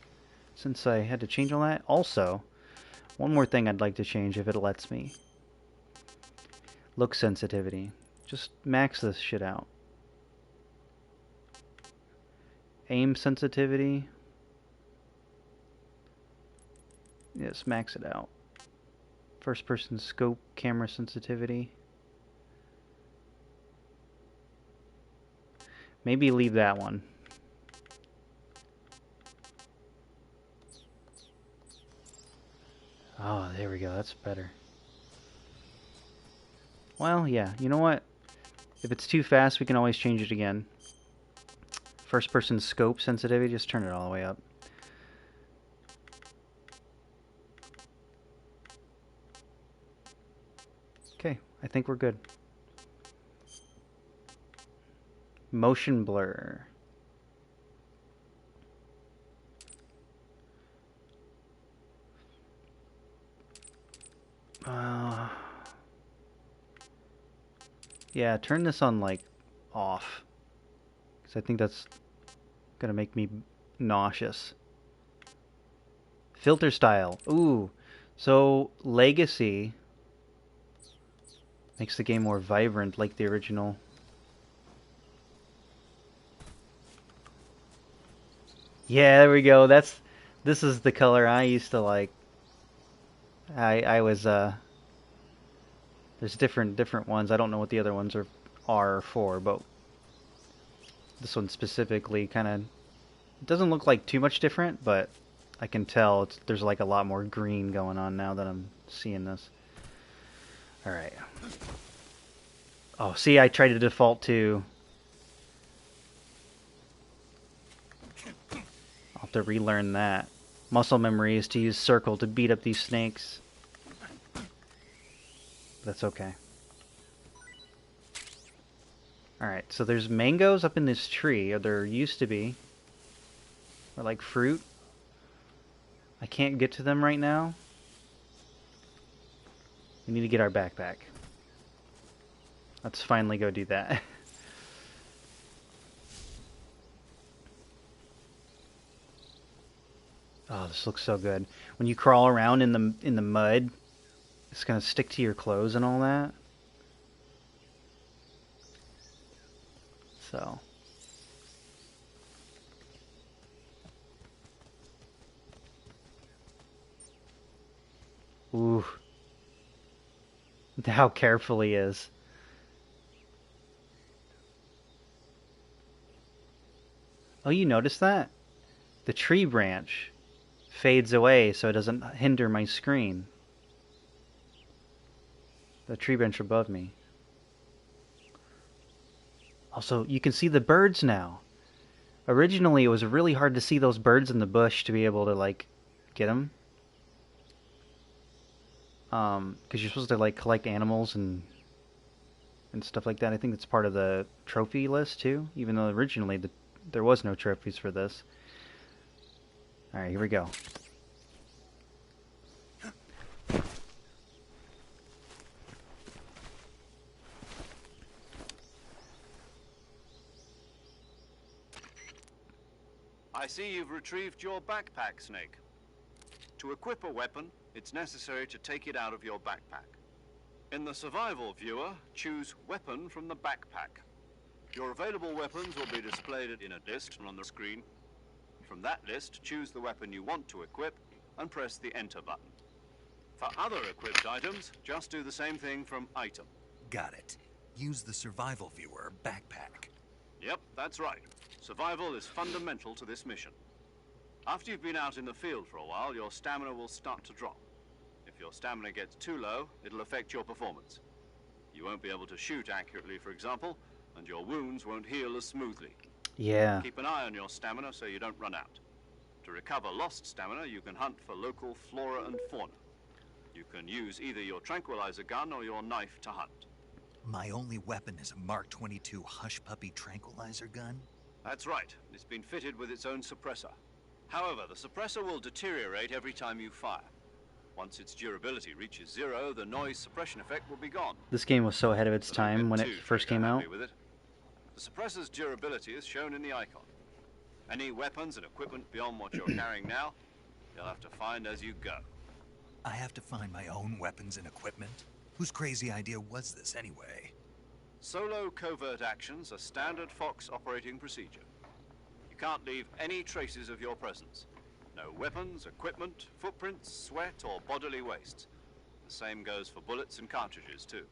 since I had to change all that. Also, one more thing I'd like to change if it lets me. Look sensitivity. Just max this shit out. Aim sensitivity. Yes, max it out. First person scope camera sensitivity. Maybe leave that one. Oh, there we go. That's better. Well, yeah. You know what? If it's too fast, we can always change it again. First person scope sensitivity, just turn it all the way up. Okay, I think we're good. Motion blur. Yeah, turn this on like off, because I think that's gonna make me nauseous. Filter style. Ooh, so Legacy makes the game more vibrant like the original. Yeah, there we go. This is the color I used to like. I was there's different ones. I don't know what the other ones are for, but this one specifically kind of doesn't look like too much different, but I can tell there's like a lot more green going on now that I'm seeing this. All right. Oh, see, I tried to default to. I'll have to relearn that. Muscle memory is to use circle to beat up these snakes. That's okay. Alright, so there's mangoes up in this tree, or there used to be. Or like fruit. I can't get to them right now. We need to get our backpack. Let's finally go do that. Oh, this looks so good. When you crawl around in the mud, it's gonna stick to your clothes and all that. So. Ooh. How careful he is. Oh, you noticed that? The tree branch fades away so it doesn't hinder my screen. The tree branch above me. Also, you can see the birds now. Originally, it was really hard to see those birds in the bush to be able to, like, get them. Because you're supposed to, like, collect animals and stuff like that. I think it's part of the trophy list, too. Even though originally there was no trophies for this. Alright, here we go. I see you've retrieved your backpack, Snake. To equip a weapon, it's necessary to take it out of your backpack. In the survival viewer, choose Weapon from the backpack. Your available weapons will be displayed in a list on the screen. From that list, choose the weapon you want to equip and press the Enter button. For other equipped items, just do the same thing from Item. Got it. Use the survival viewer backpack. Yep, that's right. Survival is fundamental to this mission. After you've been out in the field for a while, your stamina will start to drop. If your stamina gets too low, it'll affect your performance. You won't be able to shoot accurately, for example, and your wounds won't heal as smoothly. Yeah. Keep an eye on your stamina so you don't run out. To recover lost stamina, you can hunt for local flora and fauna. You can use either your tranquilizer gun or your knife to hunt. My only weapon is a Mark 22 Hush Puppy tranquilizer gun? That's right. It's been fitted with its own suppressor. However, the suppressor will deteriorate every time you fire. Once its durability reaches 0, the noise suppression effect will be gone. This game was so ahead of its But don't time get when too it first came out. with it. The suppressor's durability is shown in the icon. Any weapons and equipment beyond what you're carrying now, you'll have to find as you go. I have to find my own weapons and equipment? Whose crazy idea was this anyway? Solo covert actions are standard Fox operating procedure. You can't leave any traces of your presence. No weapons, equipment, footprints, sweat, or bodily waste. The same goes for bullets and cartridges, too.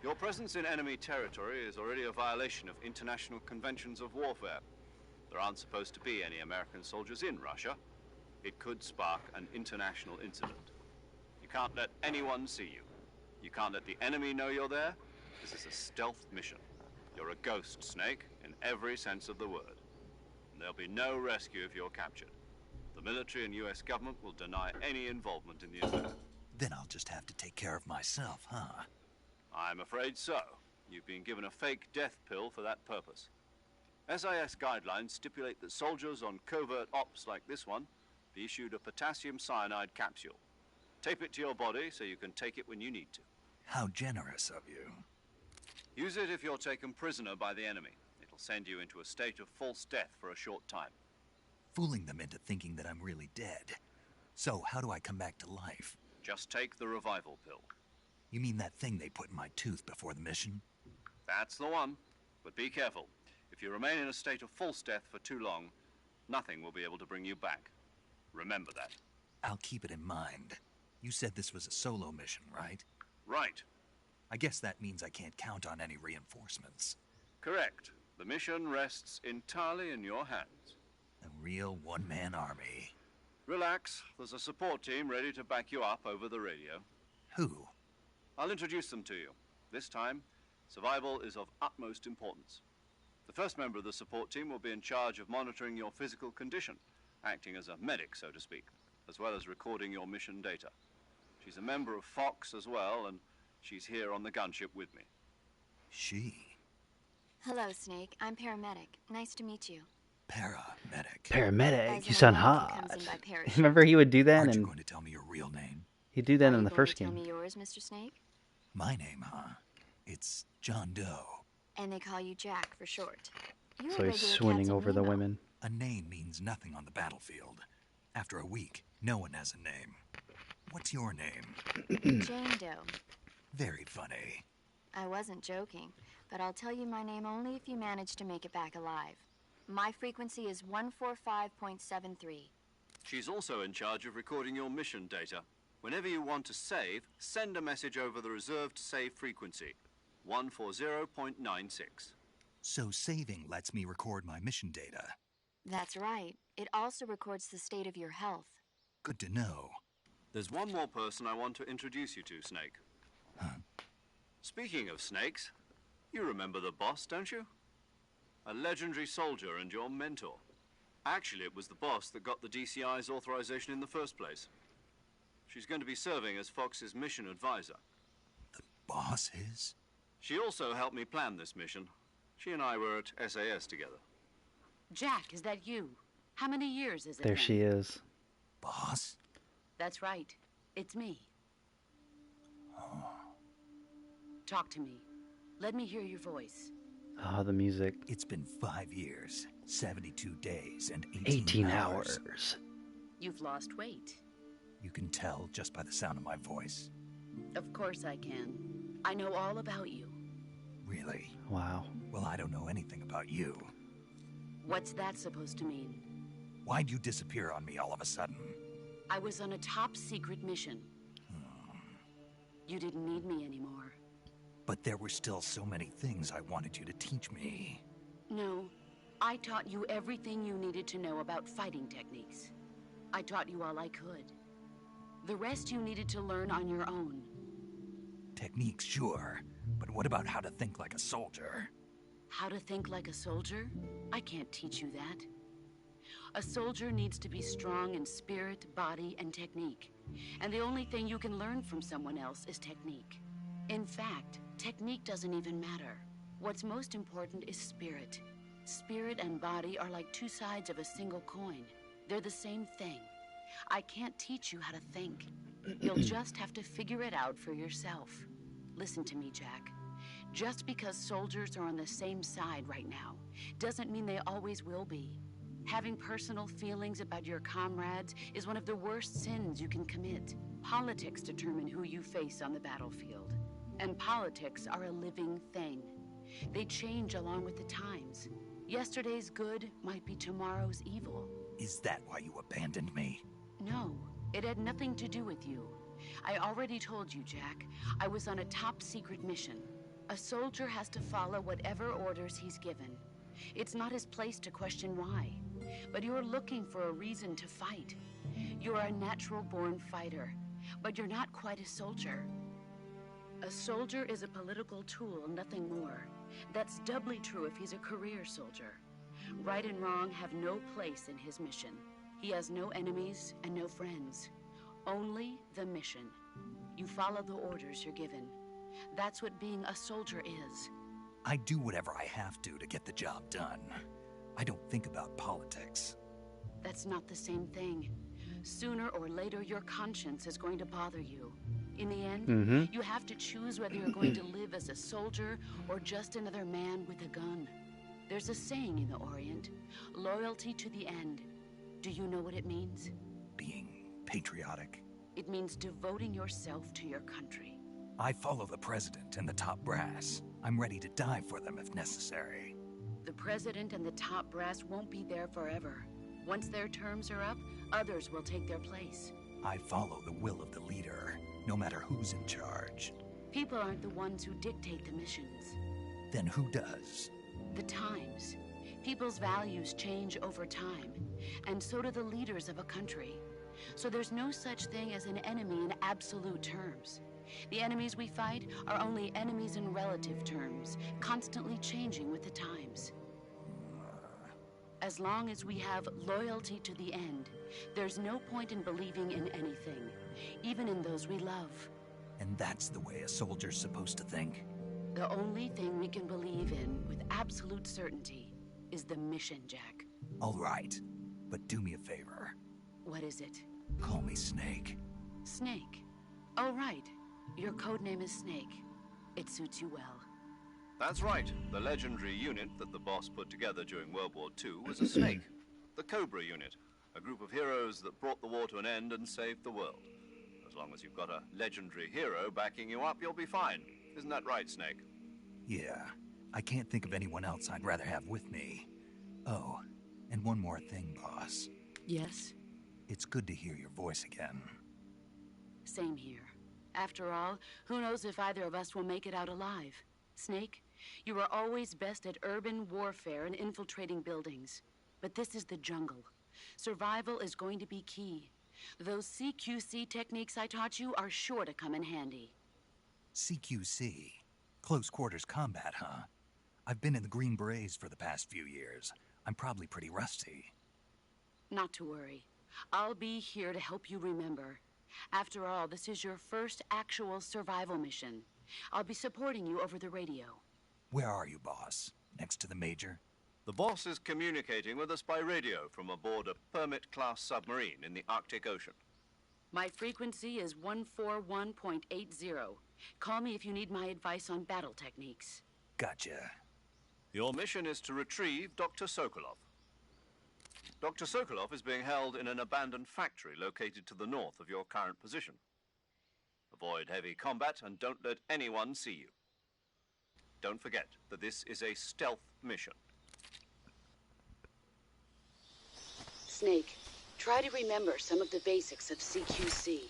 Your presence in enemy territory is already a violation of international conventions of warfare. There aren't supposed to be any American soldiers in Russia. It could spark an international incident. You can't let anyone see you. You can't let the enemy know you're there. This is a stealth mission. You're a ghost, Snake, in every sense of the word. And there'll be no rescue if you're captured. The military and US government will deny any involvement in the affair. Then I'll just have to take care of myself, huh? I'm afraid so. You've been given a fake death pill for that purpose. SIS guidelines stipulate that soldiers on covert ops like this one be issued a potassium cyanide capsule. Tape it to your body so you can take it when you need to. How generous of you. Use it if you're taken prisoner by the enemy. It'll send you into a state of false death for a short time. Fooling them into thinking that I'm really dead. So, how do I come back to life? Just take the revival pill. You mean that thing they put in my tooth before the mission? That's the one. But be careful. If you remain in a state of false death for too long, nothing will be able to bring you back. Remember that. I'll keep it in mind. You said this was a solo mission, right? Right. I guess that means I can't count on any reinforcements. Correct. The mission rests entirely in your hands. A real one-man army. Relax. There's a support team ready to back you up over the radio. Who? I'll introduce them to you. This time, survival is of utmost importance. The first member of the support team will be in charge of monitoring your physical condition, acting as a medic, so to speak, as well as recording your mission data. She's a member of Fox as well, and she's here on the gunship with me. She? Hello, Snake. I'm paramedic. Nice to meet you. Paramedic. Paramedic, As you an sound American hot. comes in by parachute. Remember he would do that, Aren't you and going to tell me your real name? he'd do that Are in you the going first to tell game. me yours, Mr. Snake? My name, huh? It's John Doe. And they call you Jack for short. You're a So he's regular swooning Captain over the Nemo. women. A name means nothing on the battlefield. After a week, no one has a name. What's your name? Jane Doe. Very funny. I wasn't joking, but I'll tell you my name only if you manage to make it back alive. My frequency is 145.73. She's also in charge of recording your mission data. Whenever you want to save, send a message over the reserved save frequency, 140.96. So saving lets me record my mission data. That's right. It also records the state of your health. Good to know. There's one more person I want to introduce you to, Snake. Huh? Speaking of snakes, you remember the boss, don't you? A legendary soldier and your mentor. Actually, it was the boss that got the DCI's authorization in the first place. She's going to be serving as Fox's mission advisor. The boss is? She also helped me plan this mission. She and I were at SAS together. Jack, is that you? How many years is it There then? she is. Boss? That's right. It's me. Oh. Talk to me. Let me hear your voice. Ah, the music. It's been 5 years, 72 days, and 18 hours. You've lost weight. You can tell just by the sound of my voice. Of course I can. I know all about you. Really? Wow. Well, I don't know anything about you. What's that supposed to mean? Why'd you disappear on me all of a sudden? I was on a top secret mission. You didn't need me anymore. But there were still so many things I wanted you to teach me. No, I taught you everything you needed to know about fighting techniques. I taught you all I could. The rest you needed to learn on your own. Techniques, sure. But what about how to think like a soldier? How to think like a soldier? I can't teach you that. A soldier needs to be strong in spirit, body, and technique. And the only thing you can learn from someone else is technique. In fact, technique doesn't even matter. What's most important is spirit. Spirit and body are like two sides of a single coin. They're the same thing. I can't teach you how to think. You'll just have to figure it out for yourself. Listen to me, Jack. Just because soldiers are on the same side right now doesn't mean they always will be. Having personal feelings about your comrades is one of the worst sins you can commit. Politics determine who you face on the battlefield. And politics are a living thing. They change along with the times. Yesterday's good might be tomorrow's evil. Is that why you abandoned me? No, it had nothing to do with you. I already told you, Jack. I was on a top-secret mission. A soldier has to follow whatever orders he's given. It's not his place to question why. But you're looking for a reason to fight. You're a natural-born fighter, but you're not quite a soldier. A soldier is a political tool, nothing more. That's doubly true if he's a career soldier. Right and wrong have no place in his mission. He has no enemies and no friends. Only the mission. You follow the orders you're given. That's what being a soldier is. I do whatever I have to get the job done. I don't think about politics. That's not the same thing. Sooner or later, your conscience is going to bother you. In the end, you have to choose whether you're going to live as a soldier or just another man with a gun. There's a saying in the Orient, loyalty to the end. Do you know what it means? Being patriotic. It means devoting yourself to your country. I follow the president and the top brass. I'm ready to die for them if necessary. The president and the top brass won't be there forever. Once their terms are up, others will take their place. I follow the will of the leader, no matter who's in charge. People aren't the ones who dictate the missions. Then who does? The times. People's values change over time, and so do the leaders of a country. So there's no such thing as an enemy in absolute terms. The enemies we fight are only enemies in relative terms, constantly changing with the times. As long as we have loyalty to the end, there's no point in believing in anything, even in those we love. And that's the way a soldier's supposed to think? The only thing we can believe in with absolute certainty is the mission, Jack. All right, but do me a favor. What is it? Call me Snake. Snake? Oh, right. Your codename is Snake. It suits you well. That's right. The legendary unit that the boss put together during World War II was a snake. The Cobra unit. A group of heroes that brought the war to an end and saved the world. As long as you've got a legendary hero backing you up, you'll be fine. Isn't that right, Snake? Yeah. I can't think of anyone else I'd rather have with me. Oh, and one more thing, boss. Yes? It's good to hear your voice again. Same here. After all, who knows if either of us will make it out alive? Snake, you are always best at urban warfare and infiltrating buildings. But this is the jungle. Survival is going to be key. Those CQC techniques I taught you are sure to come in handy. CQC? Close quarters combat, huh? I've been in the Green Berets for the past few years. I'm probably pretty rusty. Not to worry. I'll be here to help you remember. After all, this is your first actual survival mission. I'll be supporting you over the radio. Where are you, boss? Next to the Major? The boss is communicating with us by radio from aboard a Permit-class submarine in the Arctic Ocean. My frequency is 141.80. Call me if you need my advice on battle techniques. Gotcha. Your mission is to retrieve Dr. Sokolov. Dr. Sokolov is being held in an abandoned factory located to the north of your current position. Avoid heavy combat and don't let anyone see you. Don't forget that this is a stealth mission. Snake, try to remember some of the basics of CQC.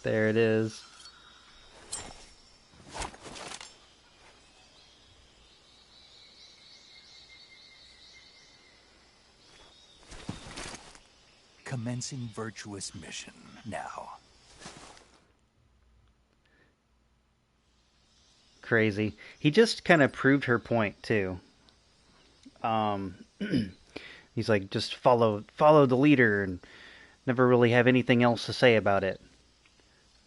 There it is. Commencing virtuous mission now. Crazy. He just kind of proved her point too. He's like, just follow the leader and never really have anything else to say about it.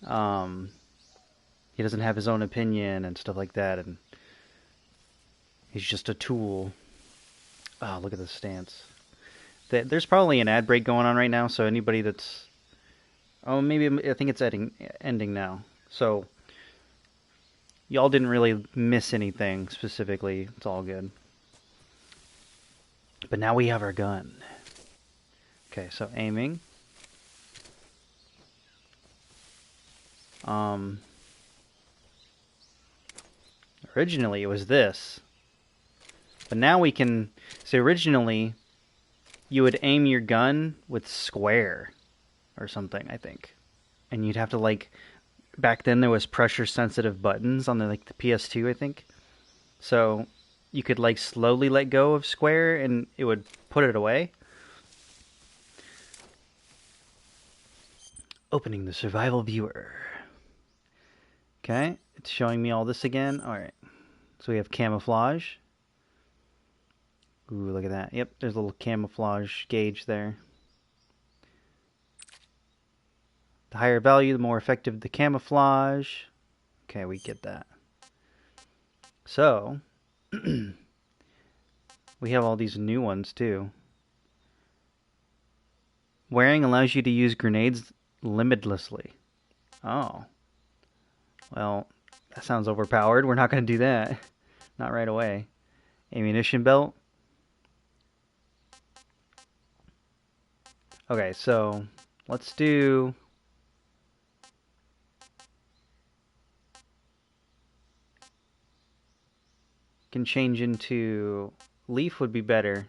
He doesn't have his own opinion and stuff like that, and he's just a tool. Oh, look at the stance. There's probably an ad break going on right now, so anybody that's... Oh, maybe I think it's ending now. So Y'all didn't really miss anything specifically. It's all good. But now we have our gun. Okay, so aiming. Originally it was this. But now we can... So originally, you would aim your gun with square or something, I think. And you'd have to, like... Back then there was pressure-sensitive buttons on the, like, the PS2, I think. So you could, like, slowly let go of square and it would put it away. Opening the survival viewer. Okay, it's showing me all this again. Alright, so we have camouflage. Ooh, look at that. Yep, there's a little camouflage gauge there. The higher value, the more effective the camouflage. Okay, we get that. So, we have all these new ones too. Wearing allows you to use grenades limitlessly. Oh. Well, that sounds overpowered. We're not going to do that. Not right away. Ammunition belt. Okay, so let's do... Can change into... Leaf would be better.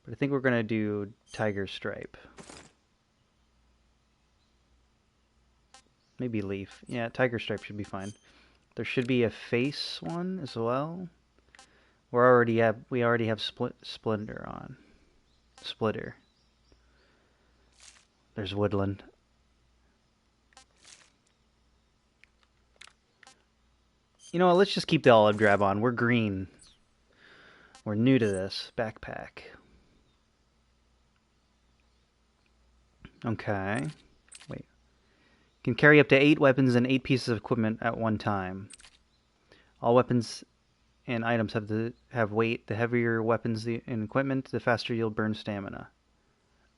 But I think we're going to do Tiger Stripe. Maybe Leaf. Yeah, Tiger Stripe should be fine. There should be a face one as well. We already have Splendor on. Splitter. There's Woodland. You know what, let's just keep the olive drab on. We're green. We're new to this. Backpack. Okay. Wait. Can carry up to 8 weapons and 8 pieces of equipment at one time. All weapons and items have weight. The heavier weapons and equipment, the faster you'll burn stamina.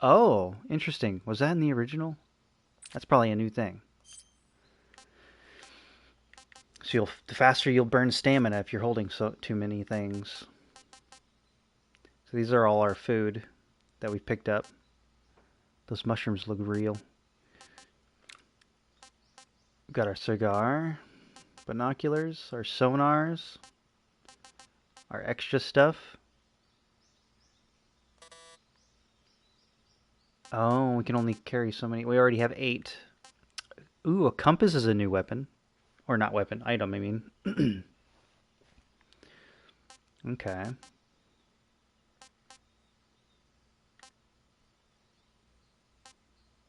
Oh, interesting. Was that in the original? That's probably a new thing. So the faster you'll burn stamina if you're holding too many things. So these are all our food that we've picked up. Those mushrooms look real. We've got our cigar, binoculars, our sonars, our extra stuff. Oh, we can only carry so many. We already have 8. Ooh, a compass is a new weapon. Or not weapon, item, I mean. Okay.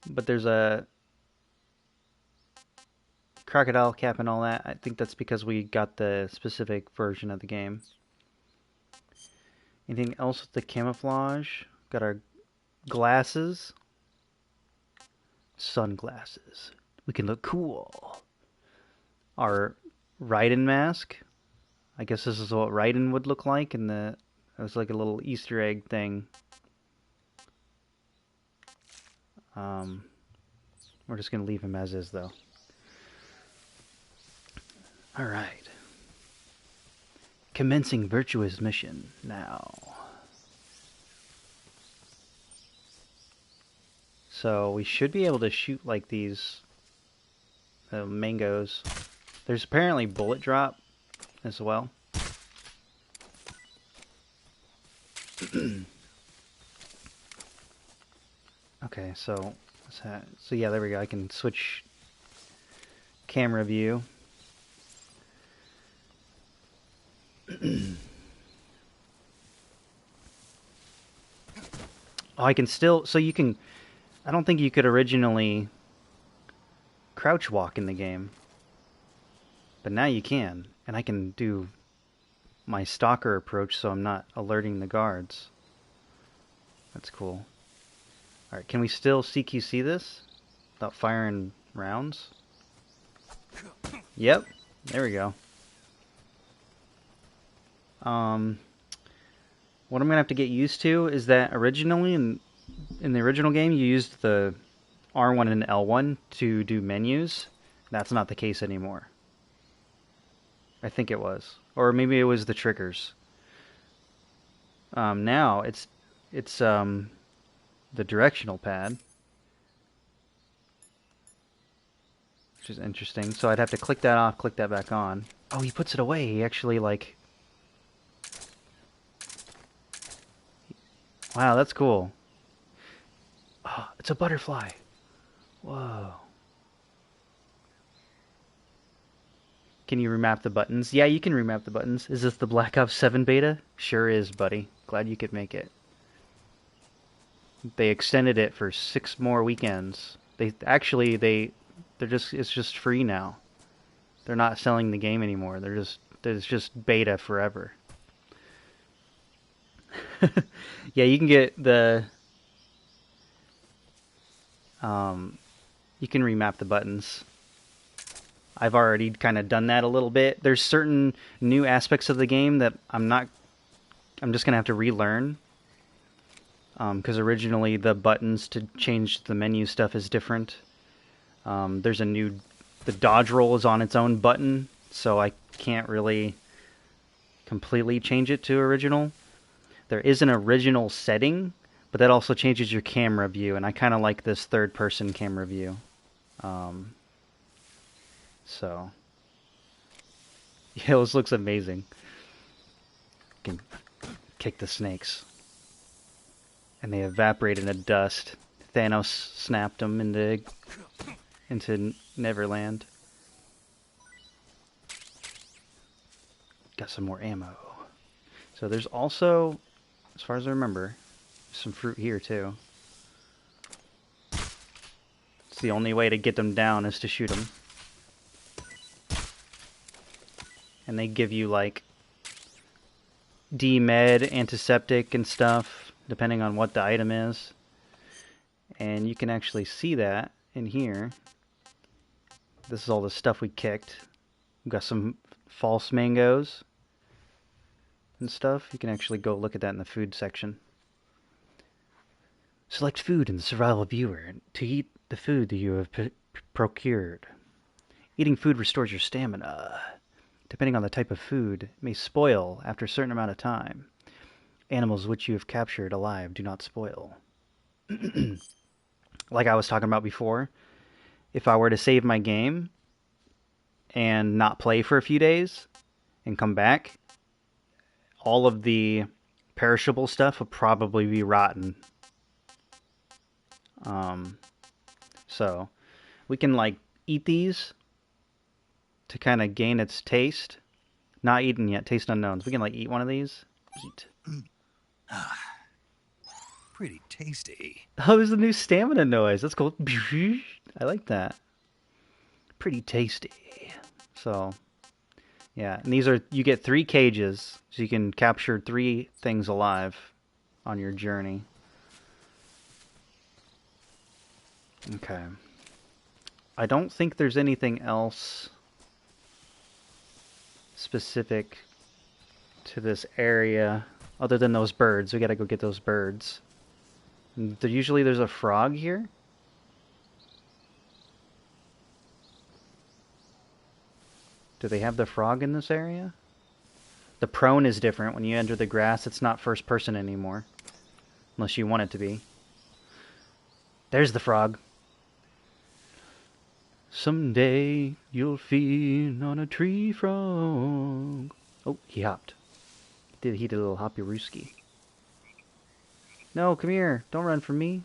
But there's a crocodile cap and all that. I think that's because we got the specific version of the game. Anything else with the camouflage? Got our glasses. Sunglasses. We can look cool. Our Raiden mask. I guess this is what Raiden would look like. And it was like a little Easter egg thing. We're just going to leave him as is, though. Alright. Commencing virtuous mission now. So we should be able to shoot like these mangoes. There's apparently bullet drop as well. Okay, so yeah, there we go. I can switch camera view. Oh, I can still... So you can... I don't think you could originally crouch walk in the game. But now you can. And I can do my stalker approach so I'm not alerting the guards. That's cool. Alright, can we still CQC this? Without firing rounds? Yep. There we go. What I'm going to have to get used to is that originally, in the original game, you used the R1 and L1 to do menus. That's not the case anymore. I think it was. Or maybe it was the triggers. Now it's the directional pad, which is interesting. So I'd have to click that off, click that back on. Oh, he puts it away. He actually, like... Wow, that's cool. Oh, it's a butterfly. Whoa. Can you remap the buttons? Yeah, you can remap the buttons. Is this the Black Ops 7 beta? Sure is, buddy. Glad you could make it. They extended it for 6 more weekends. It's just free now. They're not selling the game anymore. There's just beta forever. Yeah, you can get the you can remap the buttons. I've already kind of done that a little bit. There's certain new aspects of the game that I'm just gonna have to relearn. Because originally the buttons to change the menu stuff is different. The dodge roll is on its own button, so I can't really completely change it to original. There is an original setting, but that also changes your camera view, and I kind of like this third-person camera view. So, yeah, this looks amazing. You can kick the snakes. And they evaporate into dust. Thanos snapped them into Neverland. Got some more ammo. So there's also, as far as I remember, some fruit here too. It's the only way to get them down is to shoot them. And they give you like D-med, antiseptic and stuff, depending on what the item is. And you can actually see that in here. This is all the stuff we kicked. We've got some false mangoes and stuff. You can actually go look at that in the food section. Select food in the survival viewer to eat the food that you have procured. Eating food restores your stamina. Depending on the type of food, it may spoil after a certain amount of time. Animals which you have captured alive do not spoil. Like I was talking about before, if I were to save my game and not play for a few days and come back, all of the perishable stuff would probably be rotten. So we can like eat these to kind of gain its taste. Not eaten yet, taste unknowns. We can like eat one of these. Eat. Pretty tasty. Oh, there's a new stamina noise. That's cool. I like that. Pretty tasty. So, yeah. And these are, you get 3 cages, so you can capture 3 things alive on your journey. Okay. I don't think there's anything else specific to this area other than those birds. We gotta go get those birds. Usually there's a frog here. Do they have the frog in this area? The prone is different. When you enter the grass, it's not first person anymore. Unless you want it to be. There's the frog. Someday you'll feed on a tree frog. Oh, he hopped. He did a little hoppy rooski. No, come here. Don't run from me.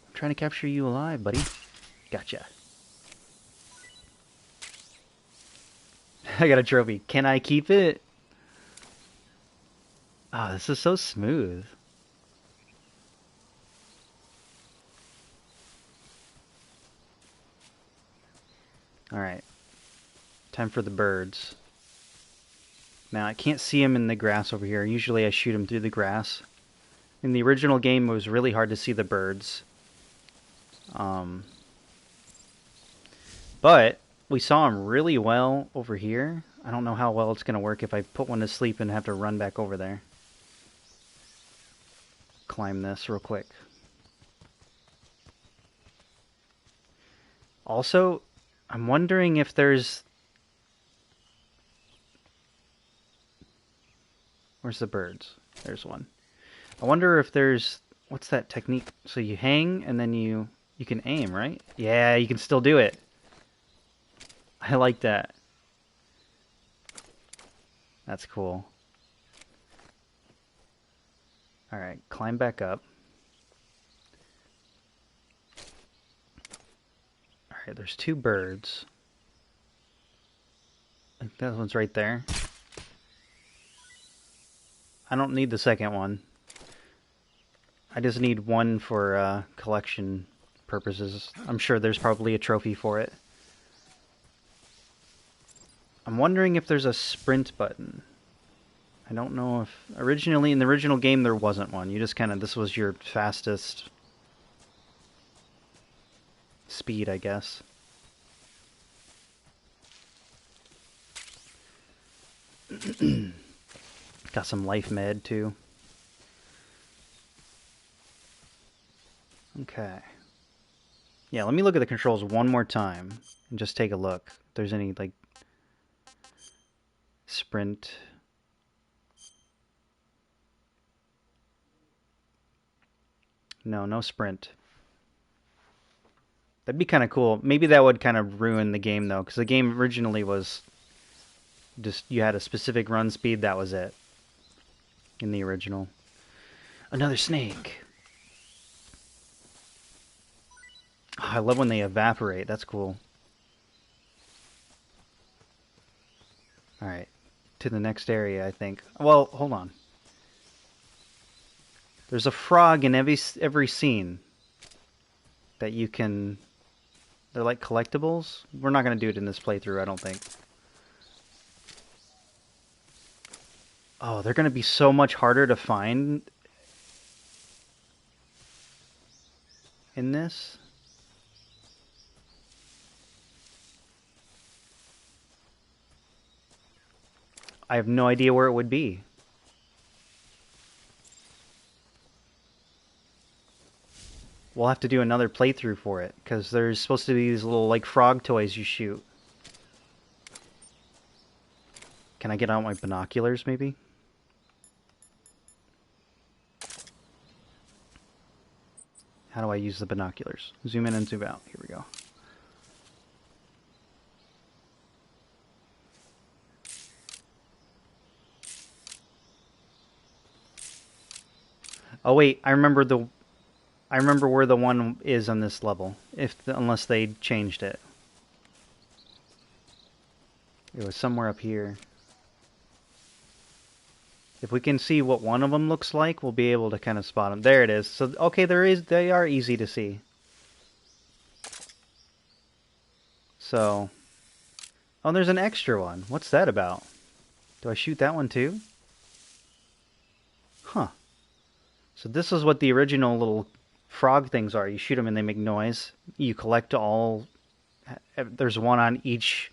I'm trying to capture you alive, buddy. Gotcha. I got a trophy. Can I keep it? Ah, this is so smooth. Alright. Time for the birds. Now, I can't see them in the grass over here. Usually I shoot them through the grass. In the original game, it was really hard to see the birds. But we saw them really well over here. I don't know how well it's going to work if I put one to sleep and have to run back over there. Climb this real quick. Also, I'm wondering if there's Where's the birds? There's one. I wonder if there's... What's that technique? So you hang, and then you can aim, right? Yeah, you can still do it. I like that. That's cool. Alright, climb back up. Alright, there's 2 birds. I think that one's right there. I don't need the second one. I just need one for collection purposes. I'm sure there's probably a trophy for it. I'm wondering if there's a sprint button. I don't know if... Originally, in the original game, there wasn't one. You just kind of... This was your fastest speed, I guess. Got some life med, too. Okay. Yeah, let me look at the controls one more time and just take a look. If there's any, like, sprint... No, no sprint. That'd be kind of cool. Maybe that would kind of ruin the game, though, because the game originally was just you had a specific run speed, that was it. In the original. Another snake. Oh, I love when they evaporate. That's cool. Alright. To the next area, I think. Well, hold on. There's a frog in every scene that you can... They're like collectibles. We're not going to do it in this playthrough, I don't think. Oh, they're going to be so much harder to find in this. I have no idea where it would be. We'll have to do another playthrough for it, because there's supposed to be these little, like, frog toys you shoot. Can I get out my binoculars, maybe? How do I use the binoculars? Zoom in and zoom out. Here we go. Oh wait, I remember where the one is on this level, unless they changed it. It was somewhere up here. If we can see what one of them looks like, we'll be able to kind of spot them. There it is. So, okay, they are easy to see. So, oh, there's an extra one. What's that about? Do I shoot that one too? Huh. So this is what the original little frog things are. You shoot them and they make noise. You collect all... There's one on each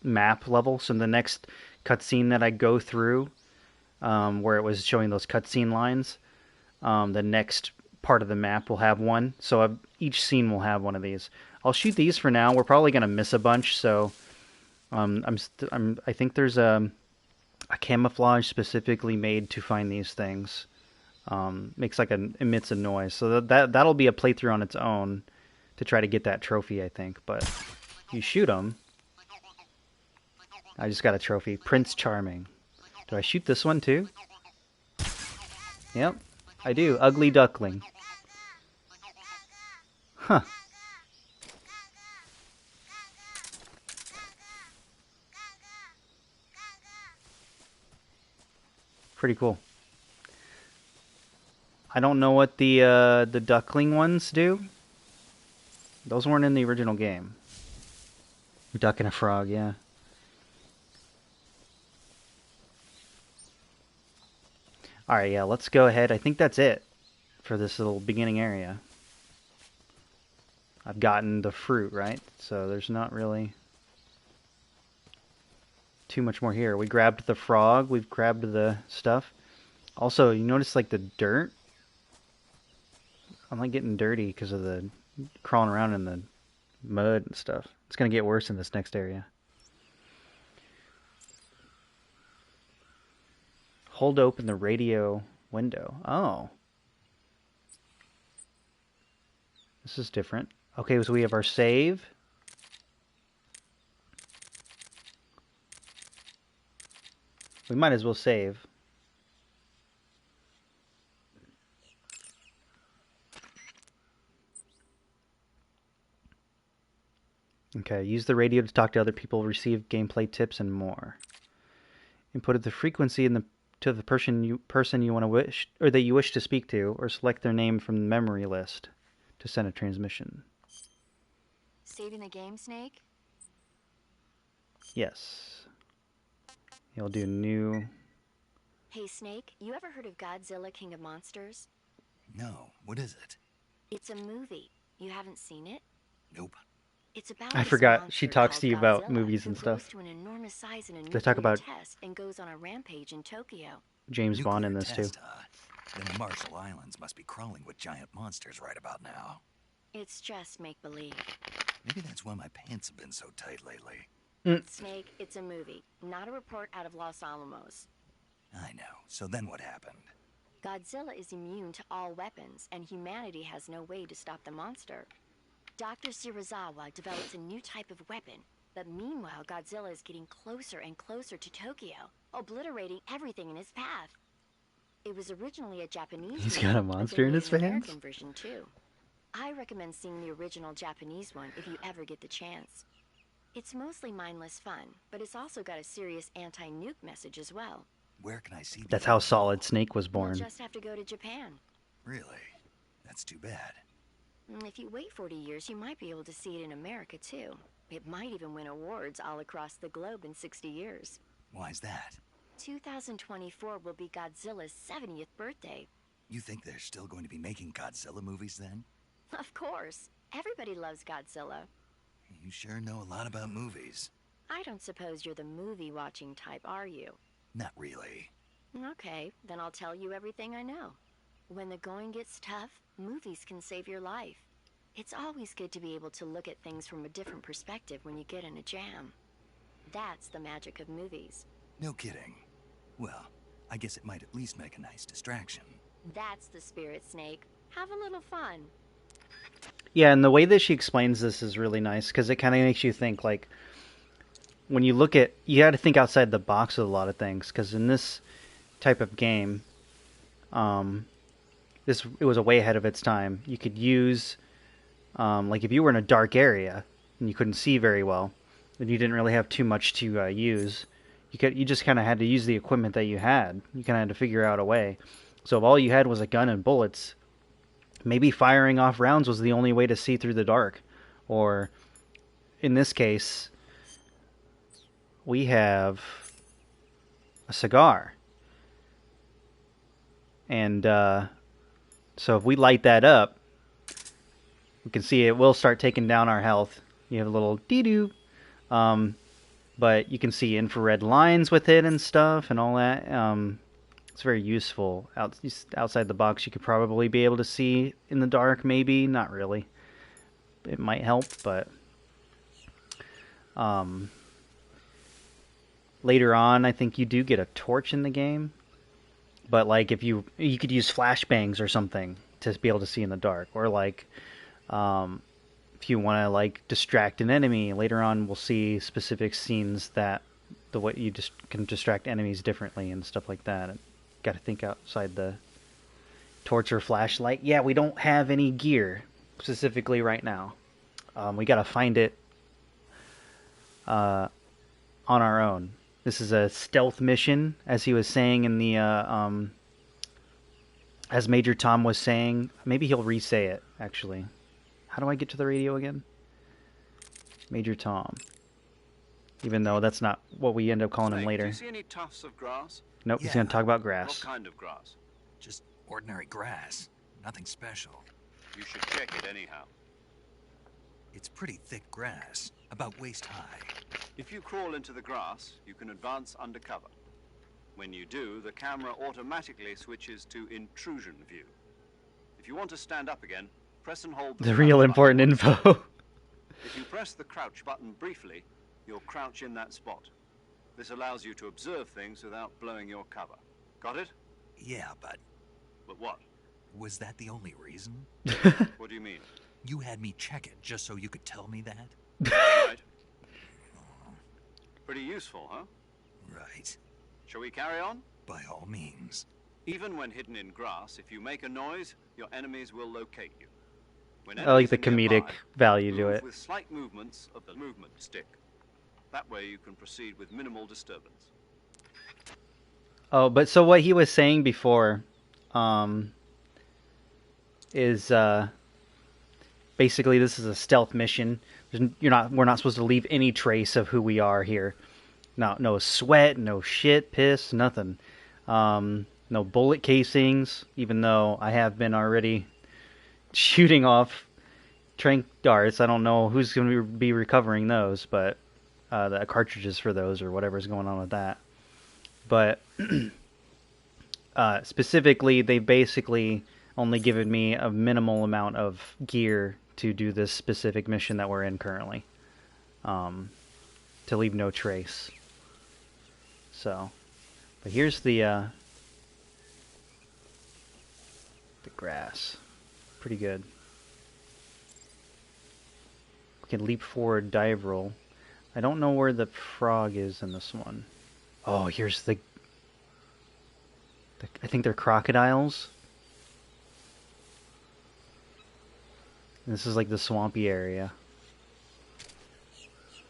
map level. So in the next cutscene that I go through, where it was showing those cutscene lines, the next part of the map will have one. So each scene will have one of these. I'll shoot these for now. We're probably going to miss a bunch, so I think there's a camouflage specifically made to find these things. Emits a noise. So that'll be a playthrough on its own to try to get that trophy, I think. But you shoot them. I just got a trophy. Prince Charming. Do I shoot this one too? Yep, I do. Ugly duckling. Huh. Pretty cool. I don't know what the duckling ones do. Those weren't in the original game. Duck and a frog, yeah. Alright, yeah, let's go ahead. I think that's it for this little beginning area. I've gotten the fruit, right? So there's not really too much more here. We grabbed the frog. We've grabbed the stuff. Also, you notice, like, the dirt? I'm, like, getting dirty because of the crawling around in the mud and stuff. It's going to get worse in this next area. Hold open the radio window. Oh. This is different. Okay, so we have our save. We might as well save. Okay, use the radio to talk to other people, receive gameplay tips, and more. Input the frequency to the person you want to wish or that you wish to speak to, or select their name from the memory list to send a transmission. Saving the game, Snake? Yes. You'll do new. Hey, Snake, you ever heard of Godzilla, King of Monsters? No, what is it? It's a movie. You haven't seen it? Nope. It's about I this forgot she monster talks called to you about Godzilla movies who and stuff. grows to an enormous size in a They talk nuclear about test and goes on a rampage in Tokyo. James Bond in Nuclear this too. test, huh? Then the Marshall Islands must be crawling with giant monsters right about now. It's just make-believe. Maybe that's why my pants have been so tight lately. Snake, it's a movie, not a report out of Los Alamos. I know. So then what happened? Godzilla is immune to all weapons, and humanity has no way to stop the monster. Dr. Shirazawa develops a new type of weapon, but meanwhile Godzilla is getting closer and closer to Tokyo, obliterating everything in his path. It was originally a Japanese He's movie, got a but monster they in made his an pants? American version too. I recommend seeing the original Japanese one if you ever get the chance. It's mostly mindless fun, but it's also got a serious anti-nuke message as well. Where can I see That's the how original? Solid Snake was You'll born. just have to go to Japan. Really? That's too bad. If you wait 40 years, you might be able to see it in America too. It might even win awards all across the globe in 60 years. Why's that? 2024 will be Godzilla's 70th birthday. You think they're still going to be making Godzilla movies then? Of course. Everybody loves Godzilla. You sure know a lot about movies. I don't suppose you're the movie-watching type, are you? Not really. Okay, then I'll tell you everything I know. When the going gets tough, movies can save your life. It's always good to be able to look at things from a different perspective when you get in a jam. That's the magic of movies. No kidding. Well, I guess it might at least make a nice distraction. That's the spirit, Snake. Have a little fun. Yeah, and the way that she explains this is really nice because it kind of makes you think, like, when you look at, you got to think outside the box with a lot of things, because in this type of game, it was a way ahead of its time. You could use, like, if you were in a dark area and you couldn't see very well, and you didn't really have too much to use, you just kind of had to use the equipment that you had. You kind of had to figure out a way. So if all you had was a gun and bullets, maybe firing off rounds was the only way to see through the dark. Or, in this case, we have a cigar. And so if we light that up, we can see it will start taking down our health. You have a little dee-doo. But you can see infrared lines with it and stuff and all that. It's very useful. Outside the box, you could probably be able to see in the dark, maybe. Not really. It might help, but later on, I think you do get a torch in the game. But like, if you could use flashbangs or something to be able to see in the dark, or like, if you want to like distract an enemy, later on we'll see specific scenes that the way you just can distract enemies differently and stuff like that. And got to think outside the torch or flashlight. Yeah, we don't have any gear specifically right now. We got to find it on our own. This is a stealth mission, as he was saying in the as Major Tom was saying. Maybe he'll re-say it, actually. How do I get to the radio again? Major Tom. Even though that's not what we end up calling him Snake, later. Do you see any tufts of grass? Nope, he's Yeah. going to talk about What grass. kind of grass? Just ordinary grass. Nothing special. You should check it anyhow. It's pretty thick grass, about waist high. If you crawl into the grass, you can advance undercover. When you do, the camera automatically switches to intrusion view. If you want to stand up again, press and hold The crouch real button. important info. If you press the crouch button briefly, you'll crouch in that spot. This allows you to observe things without blowing your cover. Got it? Yeah, but But what? was that the only reason? What do you mean? You had me check it just so you could tell me that? Right. Pretty useful, huh? Right. Shall we carry on? By all means. Even when hidden in grass, if you make a noise, your enemies will locate you. When I like the enemies are comedic nearby, value to move it. with slight movements of the movement stick. That way you can proceed with minimal disturbance. Oh, but so what he was saying before, is basically this is a stealth mission. We're not supposed to leave any trace of who we are here. No sweat, no shit, piss, nothing. No bullet casings, even though I have been already shooting off tranq darts. I don't know who's going to be recovering those, but the cartridges for those or whatever's going on with that. But specifically, they basically only given me a minimal amount of gear to do this specific mission that we're in currently. To leave no trace. So, but here's the grass. Pretty good. We can leap forward, dive roll. I don't know where the frog is in this one. Oh, here's the I think they're crocodiles. And this is like the swampy area.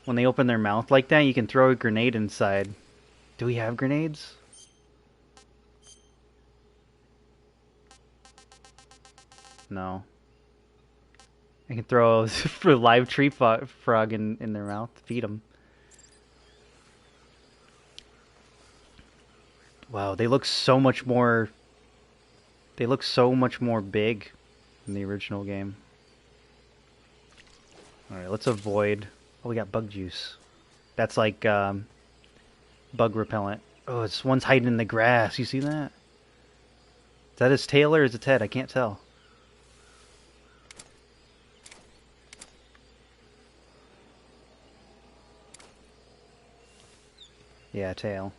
When they open their mouth like that, you can throw a grenade inside. Do we have grenades? No. I can throw a live tree frog in their mouth. Feed them. Wow, they look so much more... They look so much more big in the original game. Alright, let's avoid... Oh, we got bug juice. That's like bug repellent. Oh, this one's hiding in the grass. You see that? Is that his tail or is it head? I can't tell. Yeah, tail.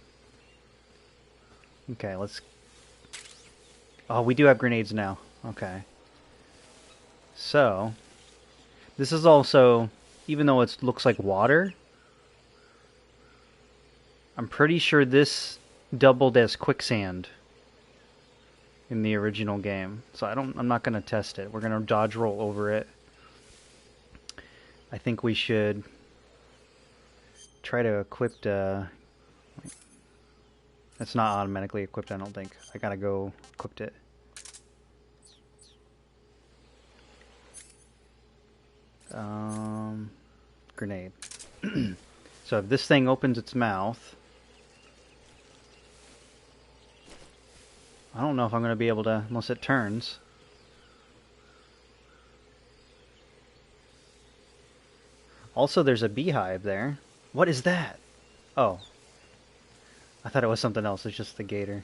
Okay, let's... Oh, we do have grenades now. Okay. So, this is also, even though it looks like water, I'm pretty sure this doubled as quicksand in the original game. So I'm not going to test it. We're going to dodge roll over it. I think we should try to equip it's not automatically equipped, I don't think. I gotta go equip it. Grenade. So if this thing opens its mouth, I don't know if I'm gonna be able to, unless it turns. Also, there's a beehive there. What is that? Oh. I thought it was something else. It's just the gator.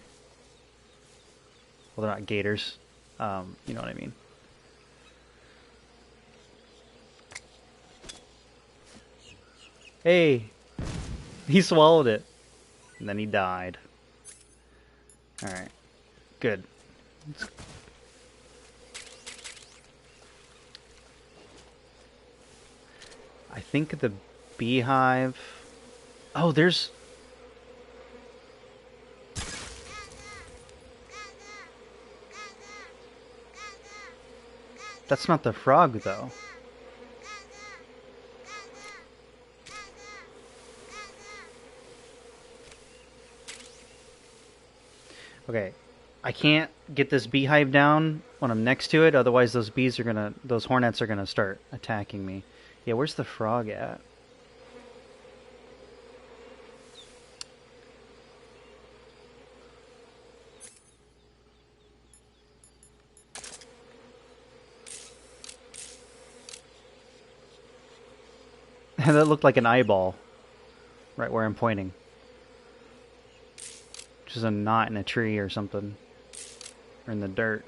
Well, they're not gators. You know what I mean. Hey! He swallowed it. And then he died. Alright. Good. I think the beehive... Oh, there's... That's not the frog, though. Okay, I can't get this beehive down when I'm next to it, otherwise those those hornets are gonna start attacking me. Yeah, where's the frog at? That looked like an eyeball, right where I'm pointing. Which is a knot in a tree or something. Or in the dirt.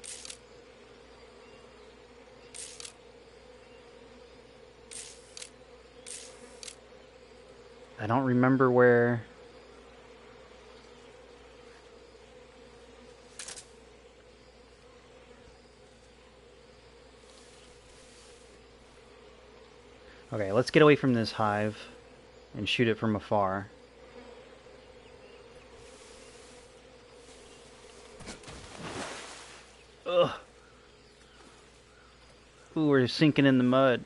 I don't remember where... Okay, let's get away from this hive and shoot it from afar. Ugh. Ooh, we're sinking in the mud.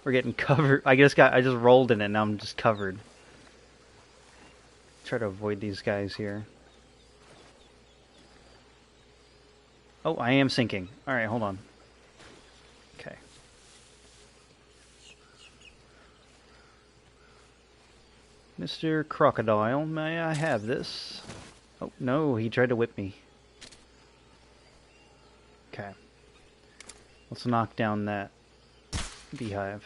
We're getting covered. I just rolled in it, now I'm just covered. Try to avoid these guys here. Oh, I am sinking. Alright, hold on. Okay. Mr. Crocodile, may I have this? Oh, no, he tried to whip me. Okay. Let's knock down that beehive.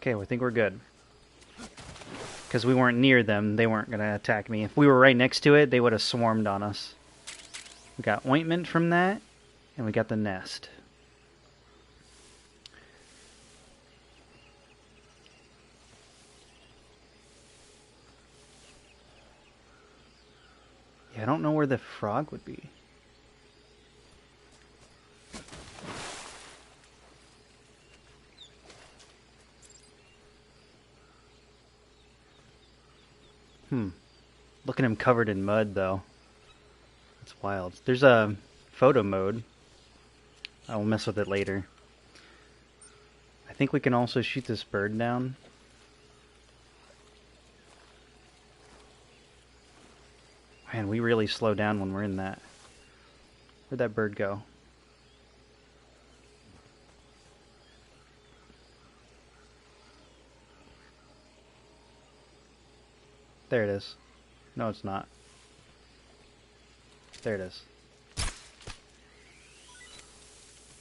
Okay, I think we're good. Because we weren't near them, they weren't going to attack me. If we were right next to it, they would have swarmed on us. We got ointment from that, and we got the nest. Yeah, I don't know where the frog would be. Look at him covered in mud, though. That's wild. There's a photo mode. I will mess with it later. I think we can also shoot this bird down. Man, we really slow down when we're in that. Where'd that bird go? There it is. No, it's not. There it is.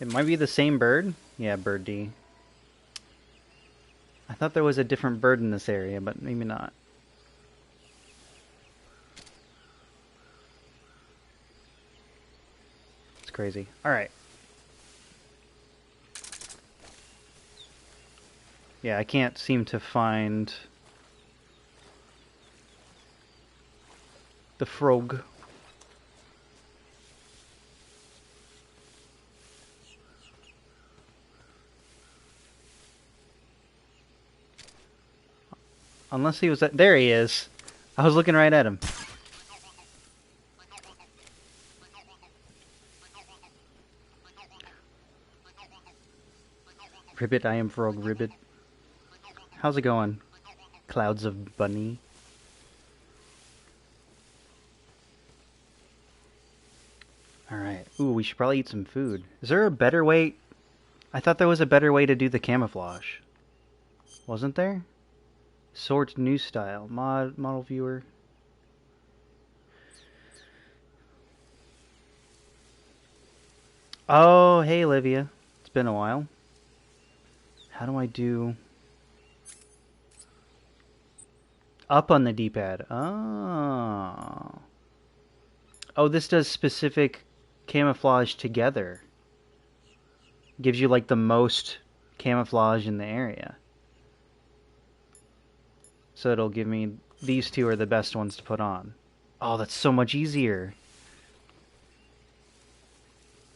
It might be the same bird. Yeah, bird D. I thought there was a different bird in this area, but maybe not. It's crazy. Alright. Yeah, I can't seem to find the frog. Unless he was at... There he is. I was looking right at him. Ribbit, I am frog, Ribbit. How's it going? Clouds of bunny. Alright. Ooh, we should probably eat some food. Is there a better way? I thought there was a better way to do the camouflage. Wasn't there? Sort new style. Model viewer. Oh, hey Olivia. It's been a while. How do I do... Up on the D-pad. Oh. Oh, this does specific camouflage together. Gives you like the most camouflage in the area. So it'll give me... These two are the best ones to put on. Oh, that's so much easier.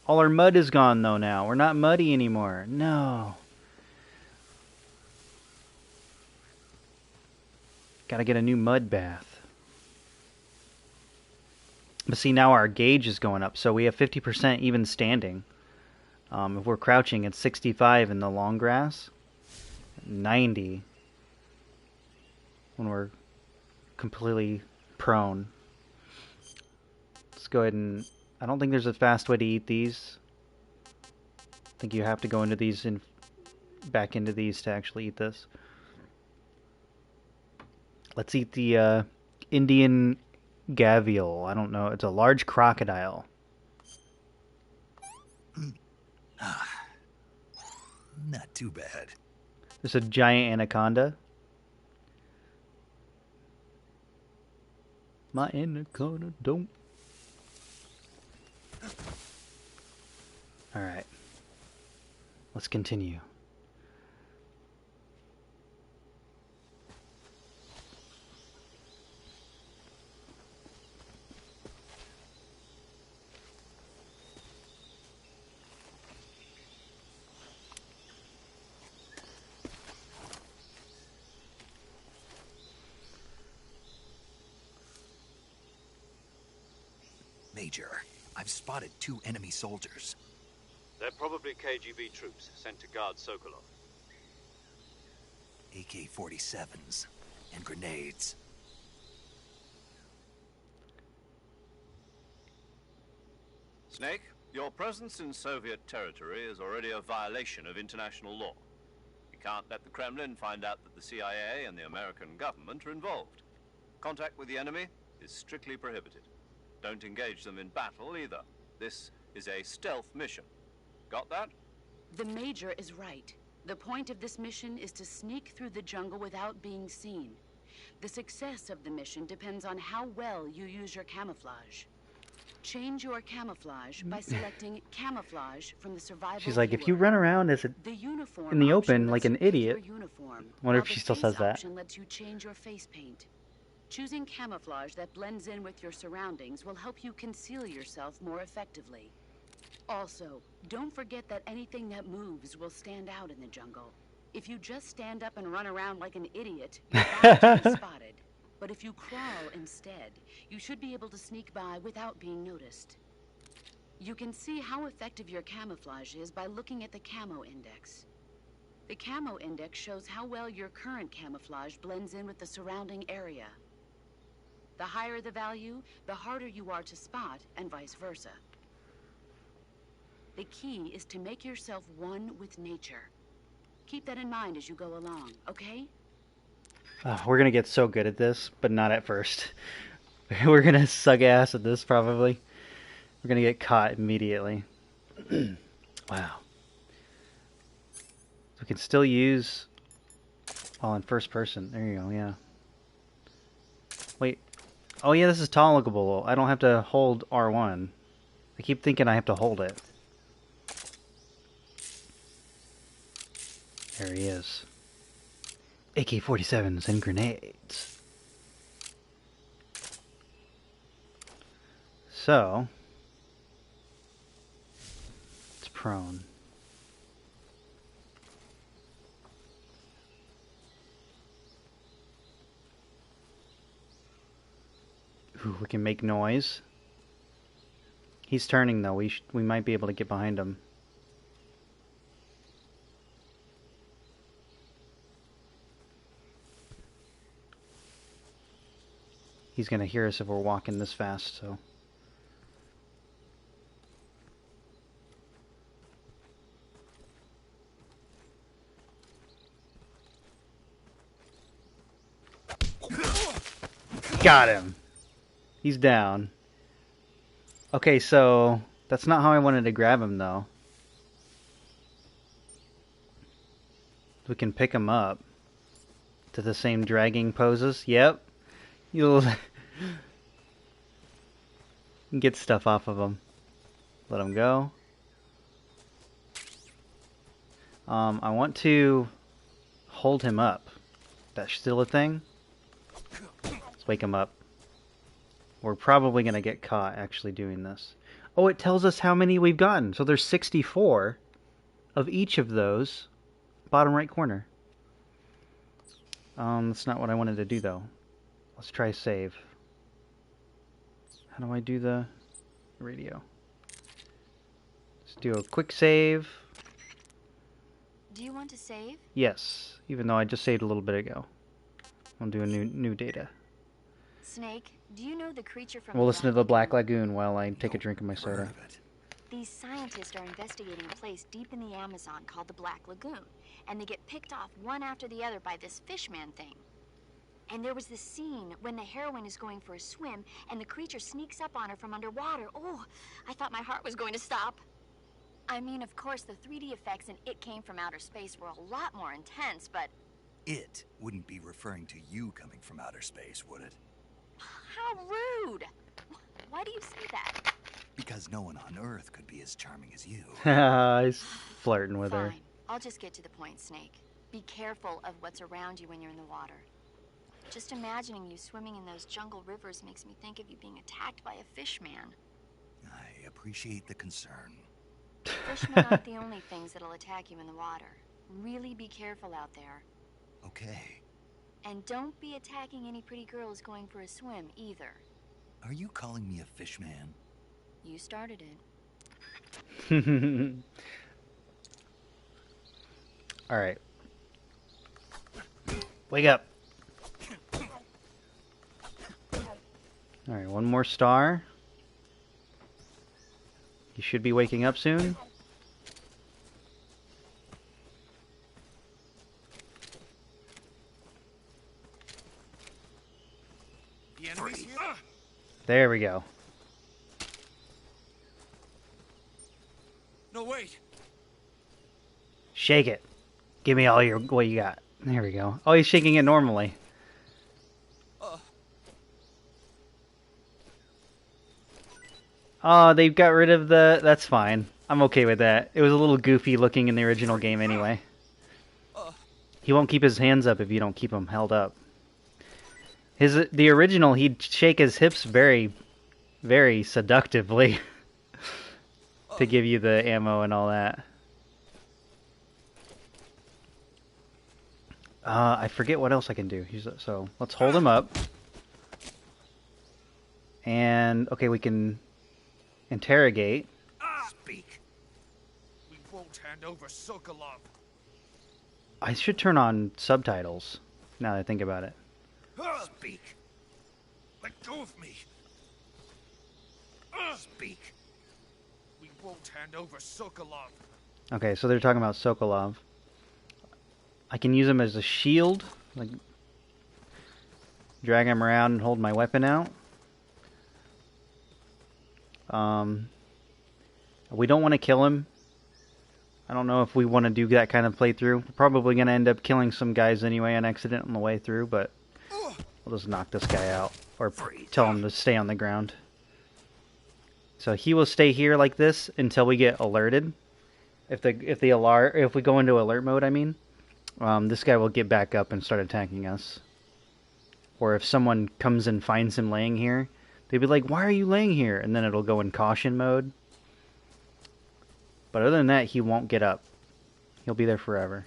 All our mud is gone though now. We're not muddy anymore. No. Gotta get a new mud bath. But see, now our gauge is going up, so we have 50% even standing. If we're crouching, it's 65 in the long grass. 90 when we're completely prone. Let's go ahead and... I don't think there's a fast way to eat these. I think you have to go into these and back into these to actually eat this. Let's eat the Indian gavial. I don't know. It's a large crocodile. Not too bad. There's a giant anaconda. My anaconda don't. Alright. Let's continue. Major, I've spotted 2 enemy soldiers. They're probably KGB troops sent to guard Sokolov. AK-47s and grenades. Snake, your presence in Soviet territory is already a violation of international law. You can't let the Kremlin find out that the CIA and the American government are involved. Contact with the enemy is strictly prohibited. Don't engage them in battle either. This is a stealth mission. Got that? The Major is right. The point of this mission is to sneak through the jungle without being seen. The success of the mission depends on how well you use your camouflage. Change your camouflage by selecting camouflage from the survival She's like, if you viewer. run around as The uniform in the option open like lets an you pick idiot. your uniform, Wonder while if she the still face says that. option lets you change your face paint. Choosing camouflage that blends in with your surroundings will help you conceal yourself more effectively. Also, don't forget that anything that moves will stand out in the jungle. If you just stand up and run around like an idiot, you're bound to be spotted. But if you crawl instead, you should be able to sneak by without being noticed. You can see how effective your camouflage is by looking at the camo index. The camo index shows how well your current camouflage blends in with the surrounding area. The higher the value, the harder you are to spot, and vice versa. The key is to make yourself one with nature. Keep that in mind as you go along, okay? We're gonna get so good at this, but not at first. We're gonna suck ass at this, probably. We're gonna get caught immediately. Wow. We can still use... Oh, in first person. There you go, yeah. Wait. Oh yeah, this is toggleable. I don't have to hold R1. I keep thinking I have to hold it. There he is. AK-47s and grenades. So... it's prone. Ooh, we can make noise. He's turning though. We might be able to get behind him. He's gonna hear us if we're walking this fast, so. Got him. He's down. Okay, so that's not how I wanted to grab him, though. We can pick him up to the same dragging poses. Yep. You'll get stuff off of him. Let him go. I want to hold him up. That's still a thing? Let's wake him up. We're probably going to get caught actually doing this. Oh, it tells us how many we've gotten. So there's 64 of each of those. Bottom right corner. That's not what I wanted to do, though. Let's try save. How do I do the radio? Let's do a quick save. Do you want to save? Yes, even though I just saved a little bit ago. I'll do a new data. Snake, do you know the creature from We'll listen to the Black Lagoon while I take a drink of my Heard soda. of it. These scientists are investigating a place deep in the Amazon called the Black Lagoon, and they get picked off one after the other by this fishman thing. And there was this scene when the heroine is going for a swim, and the creature sneaks up on her from underwater. Oh, I thought my heart was going to stop. I mean, of course, the 3D effects in It Came from Outer Space were a lot more intense, but... It wouldn't be referring to you coming from outer space, would it? How rude! Why do you say that? Because no one on Earth could be as charming as you. He's flirting with her. Fine. I'll just get to the point, Snake. Be careful of what's around you when you're in the water. Just imagining you swimming in those jungle rivers makes me think of you being attacked by a fish man. I appreciate the concern. Fishmen aren't the only things that'll attack you in the water. Really be careful out there. Okay. And don't be attacking any pretty girls going for a swim, either. Are you calling me a fish man? You started it. Alright. Wake up. Alright, one more star. You should be waking up soon. There we go. No, wait. Shake it. Give me all what you got. There we go. Oh, he's shaking it normally. Oh, they got rid of the... That's fine. I'm okay with that. It was a little goofy looking in the original game anyway. He won't keep his hands up if you don't keep them held up. The original, he'd shake his hips very, very seductively to give you the ammo and all that. I forget what else I can do. So let's hold him up. And, okay, we can interrogate. Speak. We won't hand over Sokolov. I should turn on subtitles, now that I think about it. Speak. Let go of me. Speak. We won't hand over Sokolov. Okay, so they're talking about Sokolov. I can use him as a shield, like drag him around and hold my weapon out. We don't want to kill him. I don't know if we want to do that kind of playthrough. We're probably going to end up killing some guys anyway on accident on the way through, but we'll just knock this guy out or tell him to stay on the ground. So he will stay here like this until we get alerted. If we go into alert mode, I mean, this guy will get back up and start attacking us. Or if someone comes and finds him laying here, they'd be like, "Why are you laying here?" And then it'll go in caution mode. But other than that, he won't get up. He'll be there forever.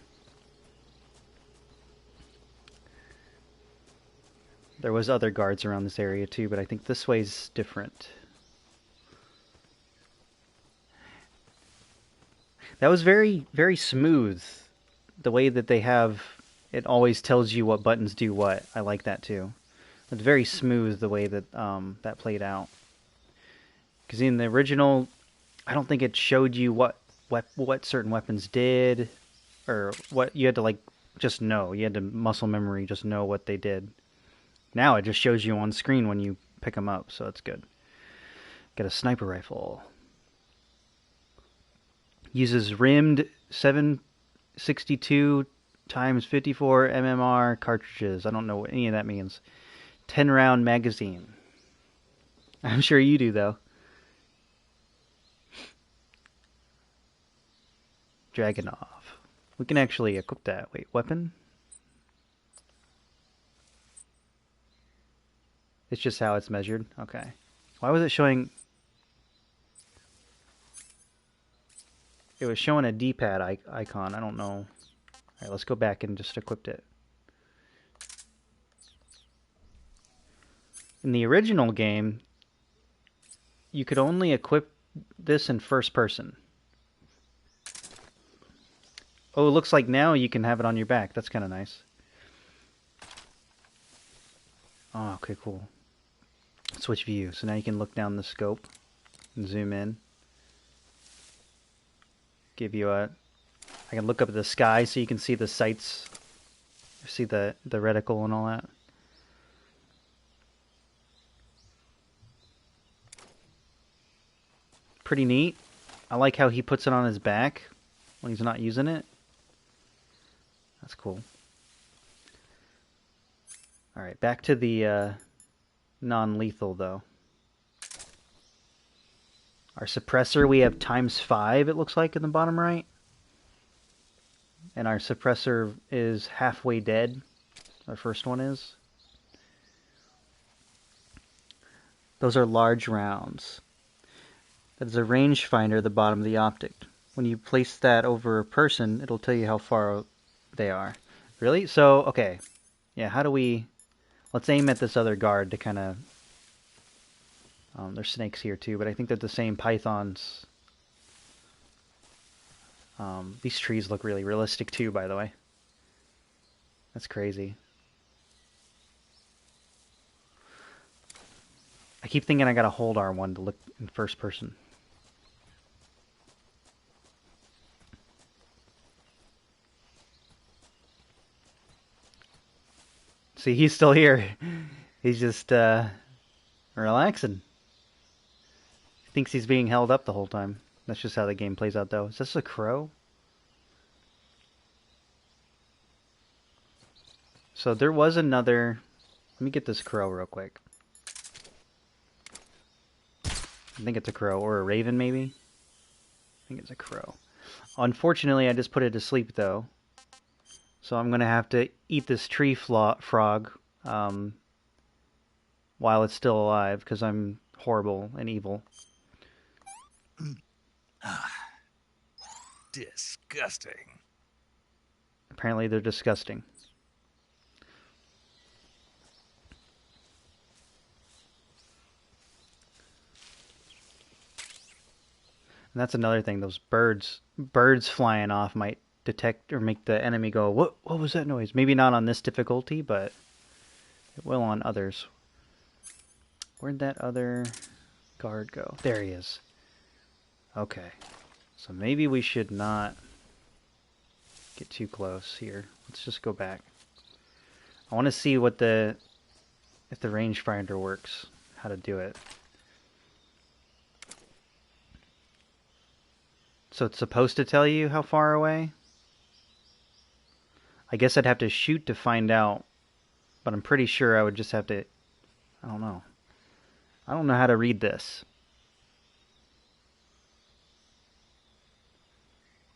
There was other guards around this area too, but I think this way's different. That was very, very smooth. The way that they have, it always tells you what buttons do what. I like that too. It's very smooth the way that that played out. Because in the original, I don't think it showed you what certain weapons did, or what you had to like just know. You had to muscle memory just know what they did. Now it just shows you on screen when you pick them up, so it's good. Got a sniper rifle. Uses rimmed 762 times 54 MMR cartridges. I don't know what any of that means. 10-round magazine. I'm sure you do, though. Dragonov. We can actually equip that. Wait, weapon? It's just how it's measured? Okay. Why was it showing... It was showing a D-pad icon. I don't know. Alright, let's go back and just equip it. In the original game, you could only equip this in first person. Oh, it looks like now you can have it on your back. That's kind of nice. Oh, okay, cool. Switch view. So now you can look down the scope and zoom in. Give you a... I can look up at the sky so you can see the sights. See the reticle and all that. Pretty neat. I like how he puts it on his back when he's not using it. That's cool. Alright, back to the non-lethal though. Our suppressor we have ×5 it looks like in the bottom right. And our suppressor is halfway dead. Our first one is. Those are large rounds. That is a rangefinder at the bottom of the optic. When you place that over a person, it'll tell you how far they are. Really? So, okay. Yeah, how do we... Let's aim at this other guard to kind of There's snakes here too, but I think they're the same pythons. These trees look really realistic too, by the way. That's crazy. I keep thinking I gotta hold R1 to look in first person. See, he's still here. He's just, relaxing. He thinks he's being held up the whole time. That's just how the game plays out, though. Is this a crow? So there was another... Let me get this crow real quick. I think it's a crow, or a raven, maybe? I think it's a crow. Unfortunately, I just put it to sleep, though. So I'm going to have to eat this tree frog while it's still alive, because I'm horrible and evil. Disgusting. Apparently they're disgusting. And that's another thing, those birds flying off might detect or make the enemy go, what was that noise? Maybe not on this difficulty, but it will on others. Where'd that other guard go? There he is. Okay. So maybe we should not get too close here. Let's just go back. I want to see what if the rangefinder works, how to do it. So it's supposed to tell you how far away? I guess I'd have to shoot to find out, but I'm pretty sure I would just have to... I don't know. I don't know how to read this.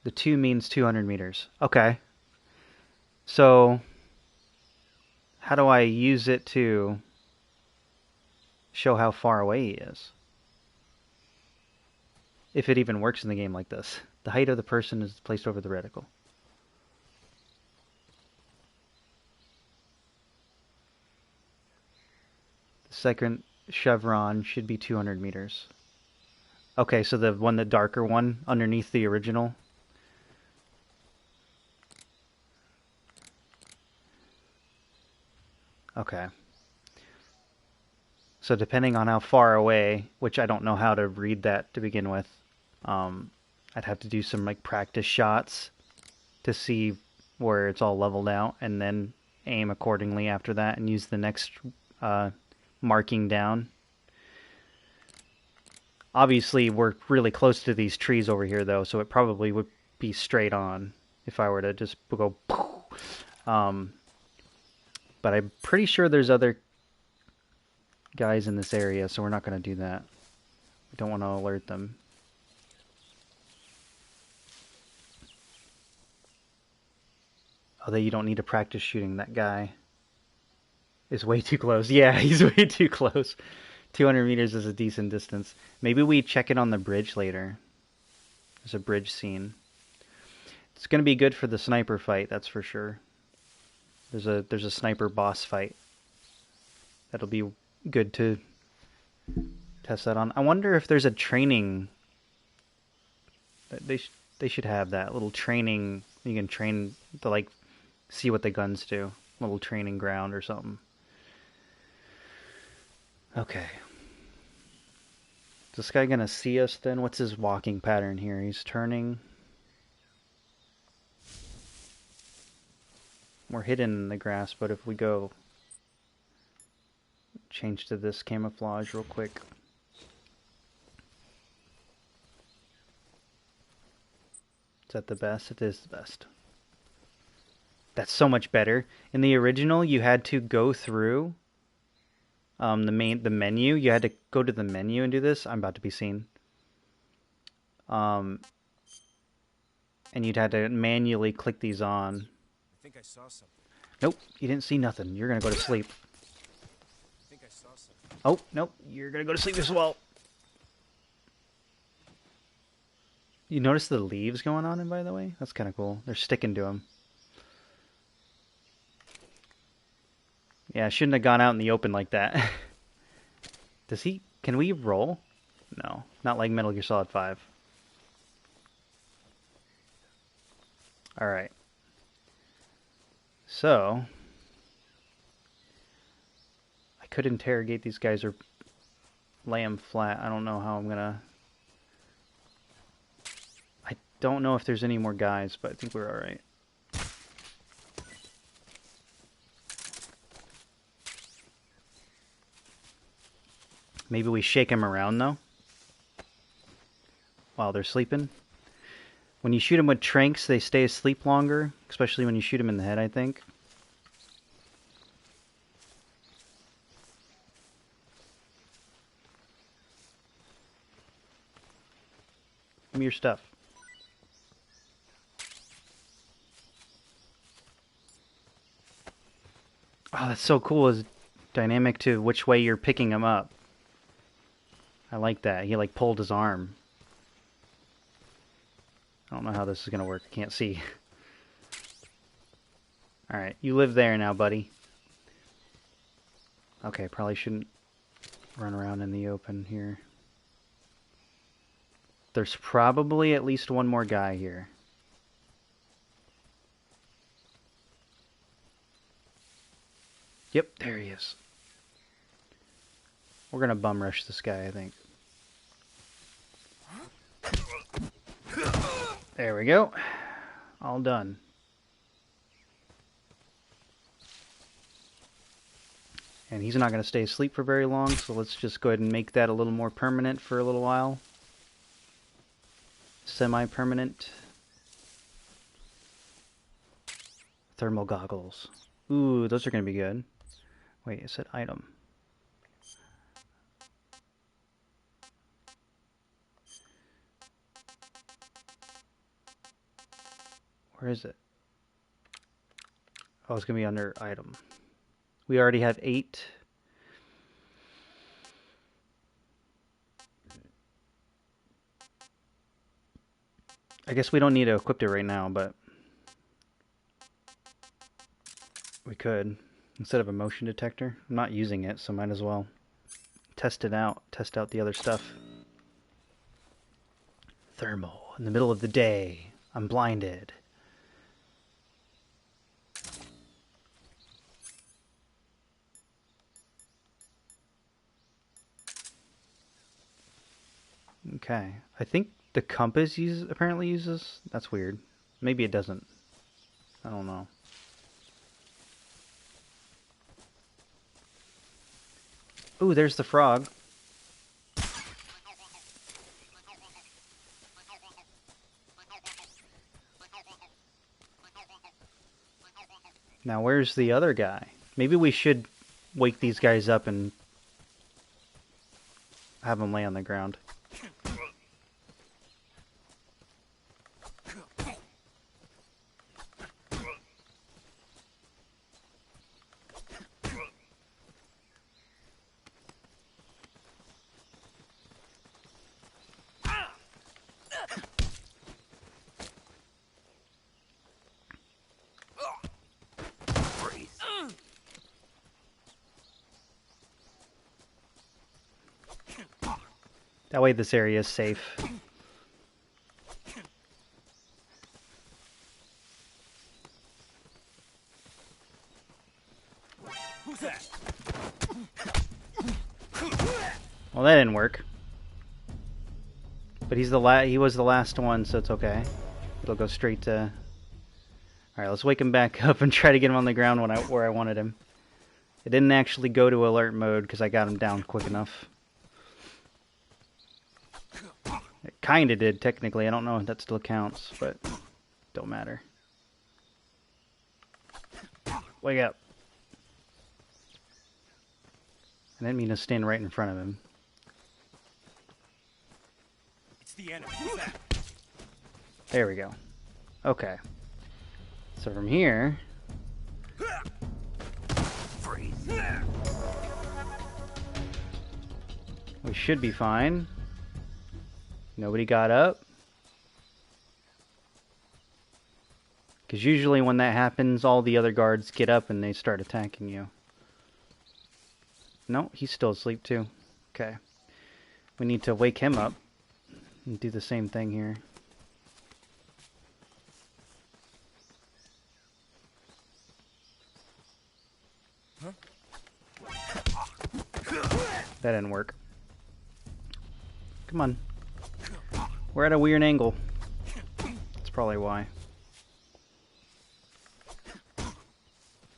The 2 means 200 meters. Okay. So, how do I use it to show how far away he is? If it even works in the game like this. The height of the person is placed over the reticle. The second chevron should be 200 meters. Okay, so the darker one underneath the original. Okay. So depending on how far away, which I don't know how to read that to begin with, I'd have to do some like practice shots to see where it's all leveled out, and then aim accordingly after that and use the next marking down. Obviously, we're really close to these trees over here, though, so it probably would be straight on if I were to just go. But I'm pretty sure there's other guys in this area, so we're not going to do that. We don't want to alert them. Although you don't need to practice shooting. That guy is way too close. Yeah, he's way too close. 200 meters is a decent distance. Maybe we check it on the bridge later. There's a bridge scene. It's going to be good for the sniper fight, that's for sure. There's a sniper boss fight. That'll be good to test that on. I wonder if there's a training. They should have that little training. You can train to like see what the guns do. Little training ground or something. Okay. Is this guy gonna see us then? What's his walking pattern here? He's turning. We're hidden in the grass, but if we go change to this camouflage real quick. Is that the best? It is the best. That's so much better. In the original, you had to go through the menu. You had to go to the menu and do this. I'm about to be seen. And you'd had to manually click these on. I think I saw something. Nope, you didn't see nothing. You're gonna go to sleep. I think I saw something. Oh, nope, you're gonna go to sleep as well. You notice the leaves going on him, by the way? That's kind of cool. They're sticking to him. Yeah, I shouldn't have gone out in the open like that. Can Can we roll? No, not like Metal Gear Solid 5. Alright. So, I could interrogate these guys or lay them flat. I don't know how I'm gonna... I don't know if there's any more guys, but I think we're alright. Maybe we shake them around, though, while they're sleeping. When you shoot them with tranks, they stay asleep longer, especially when you shoot them in the head, I think. Give me your stuff. Oh, that's so cool. It's dynamic to which way you're picking them up. I like that. He like pulled his arm. I don't know how this is going to work. I can't see. Alright, you live there now, buddy. Okay, probably shouldn't run around in the open here. There's probably at least one more guy here. Yep, there he is. We're gonna bum rush this guy, I think. There we go. All done. And he's not going to stay asleep for very long, so let's just go ahead and make that a little more permanent for a little while. Semi-permanent. Thermal goggles. Ooh, those are going to be good. Wait, it said item. Where is it? Oh, it's going to be under item. We already have 8. I guess we don't need to equip it right now, but we could. Instead of a motion detector. I'm not using it, so might as well test it out. Test out the other stuff. Thermal. In the middle of the day. I'm blinded. Okay, I think the compass apparently uses... That's weird. Maybe it doesn't. I don't know. Ooh, there's the frog. Now, where's the other guy? Maybe we should wake these guys up and have them lay on the ground. That way this area is safe. Who's that? Well, that didn't work. But he was the last one, so it's okay. It'll go straight to... Alright, let's wake him back up and try to get him on the ground where I wanted him. It didn't actually go to alert mode because I got him down quick enough. It kinda did, technically. I don't know if that still counts, but don't matter. Wake up. I didn't mean to stand right in front of him. It's the enemy. Who's that? There we go. Okay. So from here... we should be fine. Nobody got up. Because usually when that happens, all the other guards get up and they start attacking you. No, he's still asleep too. Okay. We need to wake him up and do the same thing here. That didn't work. Come on. We're at a weird angle. That's probably why.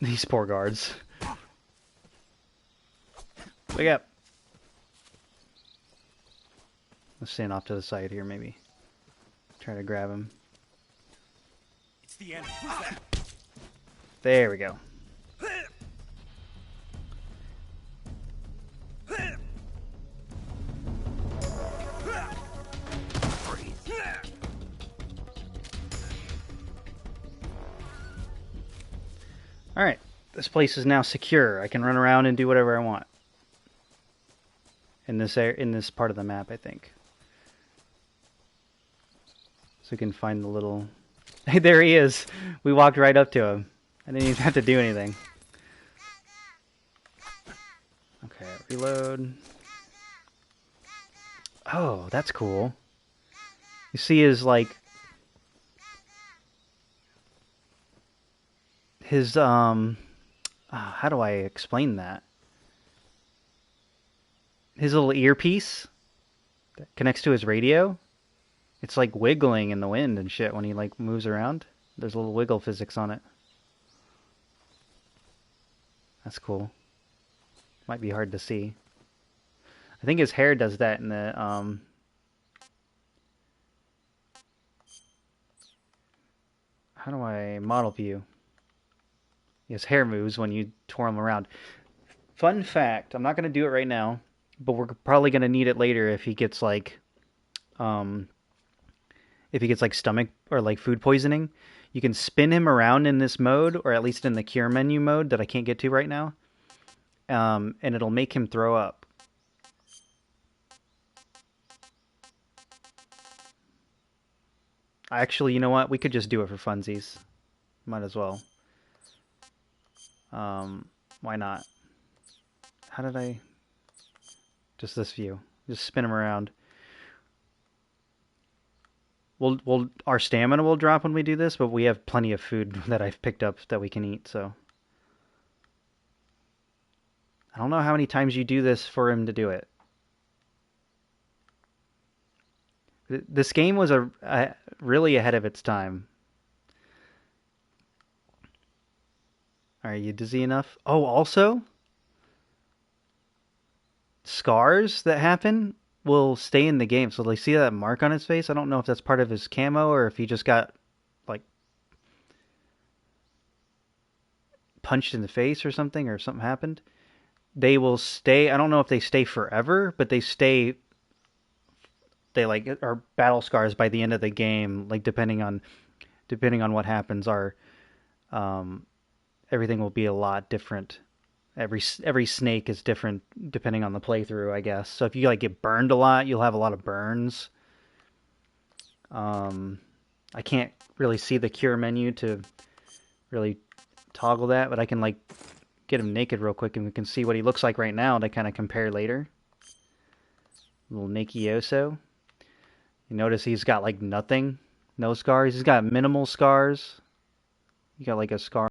These poor guards. Wake up. Let's stand off to the side here, maybe. Try to grab him. It's the end. Who's that? There we go. Alright, this place is now secure. I can run around and do whatever I want. In this part of the map, I think. So we can find the little... Hey, there he is! We walked right up to him. I didn't even have to do anything. Okay, reload. Oh, that's cool. You see his, like... His, how do I explain that? His little earpiece that connects to his radio. It's like wiggling in the wind and shit when he like moves around. There's a little wiggle physics on it. That's cool. Might be hard to see. I think his hair does that in the how do I model view? His hair moves when you twirl him around. Fun fact, I'm not going to do it right now, but we're probably going to need it later if he gets like stomach or like food poisoning. You can spin him around in this mode, or at least in the cure menu mode that I can't get to right now. And it'll make him throw up. Actually, you know what? We could just do it for funsies. Might as well. Why not? How did I... Just this view. Just spin him around. Our stamina will drop when we do this, but we have plenty of food that I've picked up that we can eat, so... I don't know how many times you do this for him to do it. This game was really ahead of its time. Are you dizzy enough? Oh, also, scars that happen will stay in the game. So they see that mark on his face. I don't know if that's part of his camo or if he just got like punched in the face or something happened. They will stay. I don't know if they stay forever, but they stay. They like are battle scars by the end of the game. Like depending on what happens, everything will be a lot different. Every snake is different depending on the playthrough, I guess. So if you like get burned a lot, you'll have a lot of burns. I can't really see the cure menu to really toggle that, but I can like get him naked real quick and we can see what he looks like right now to kind of compare later. Little Nakioso. You notice he's got like nothing, no scars. He's got minimal scars. You got like a scar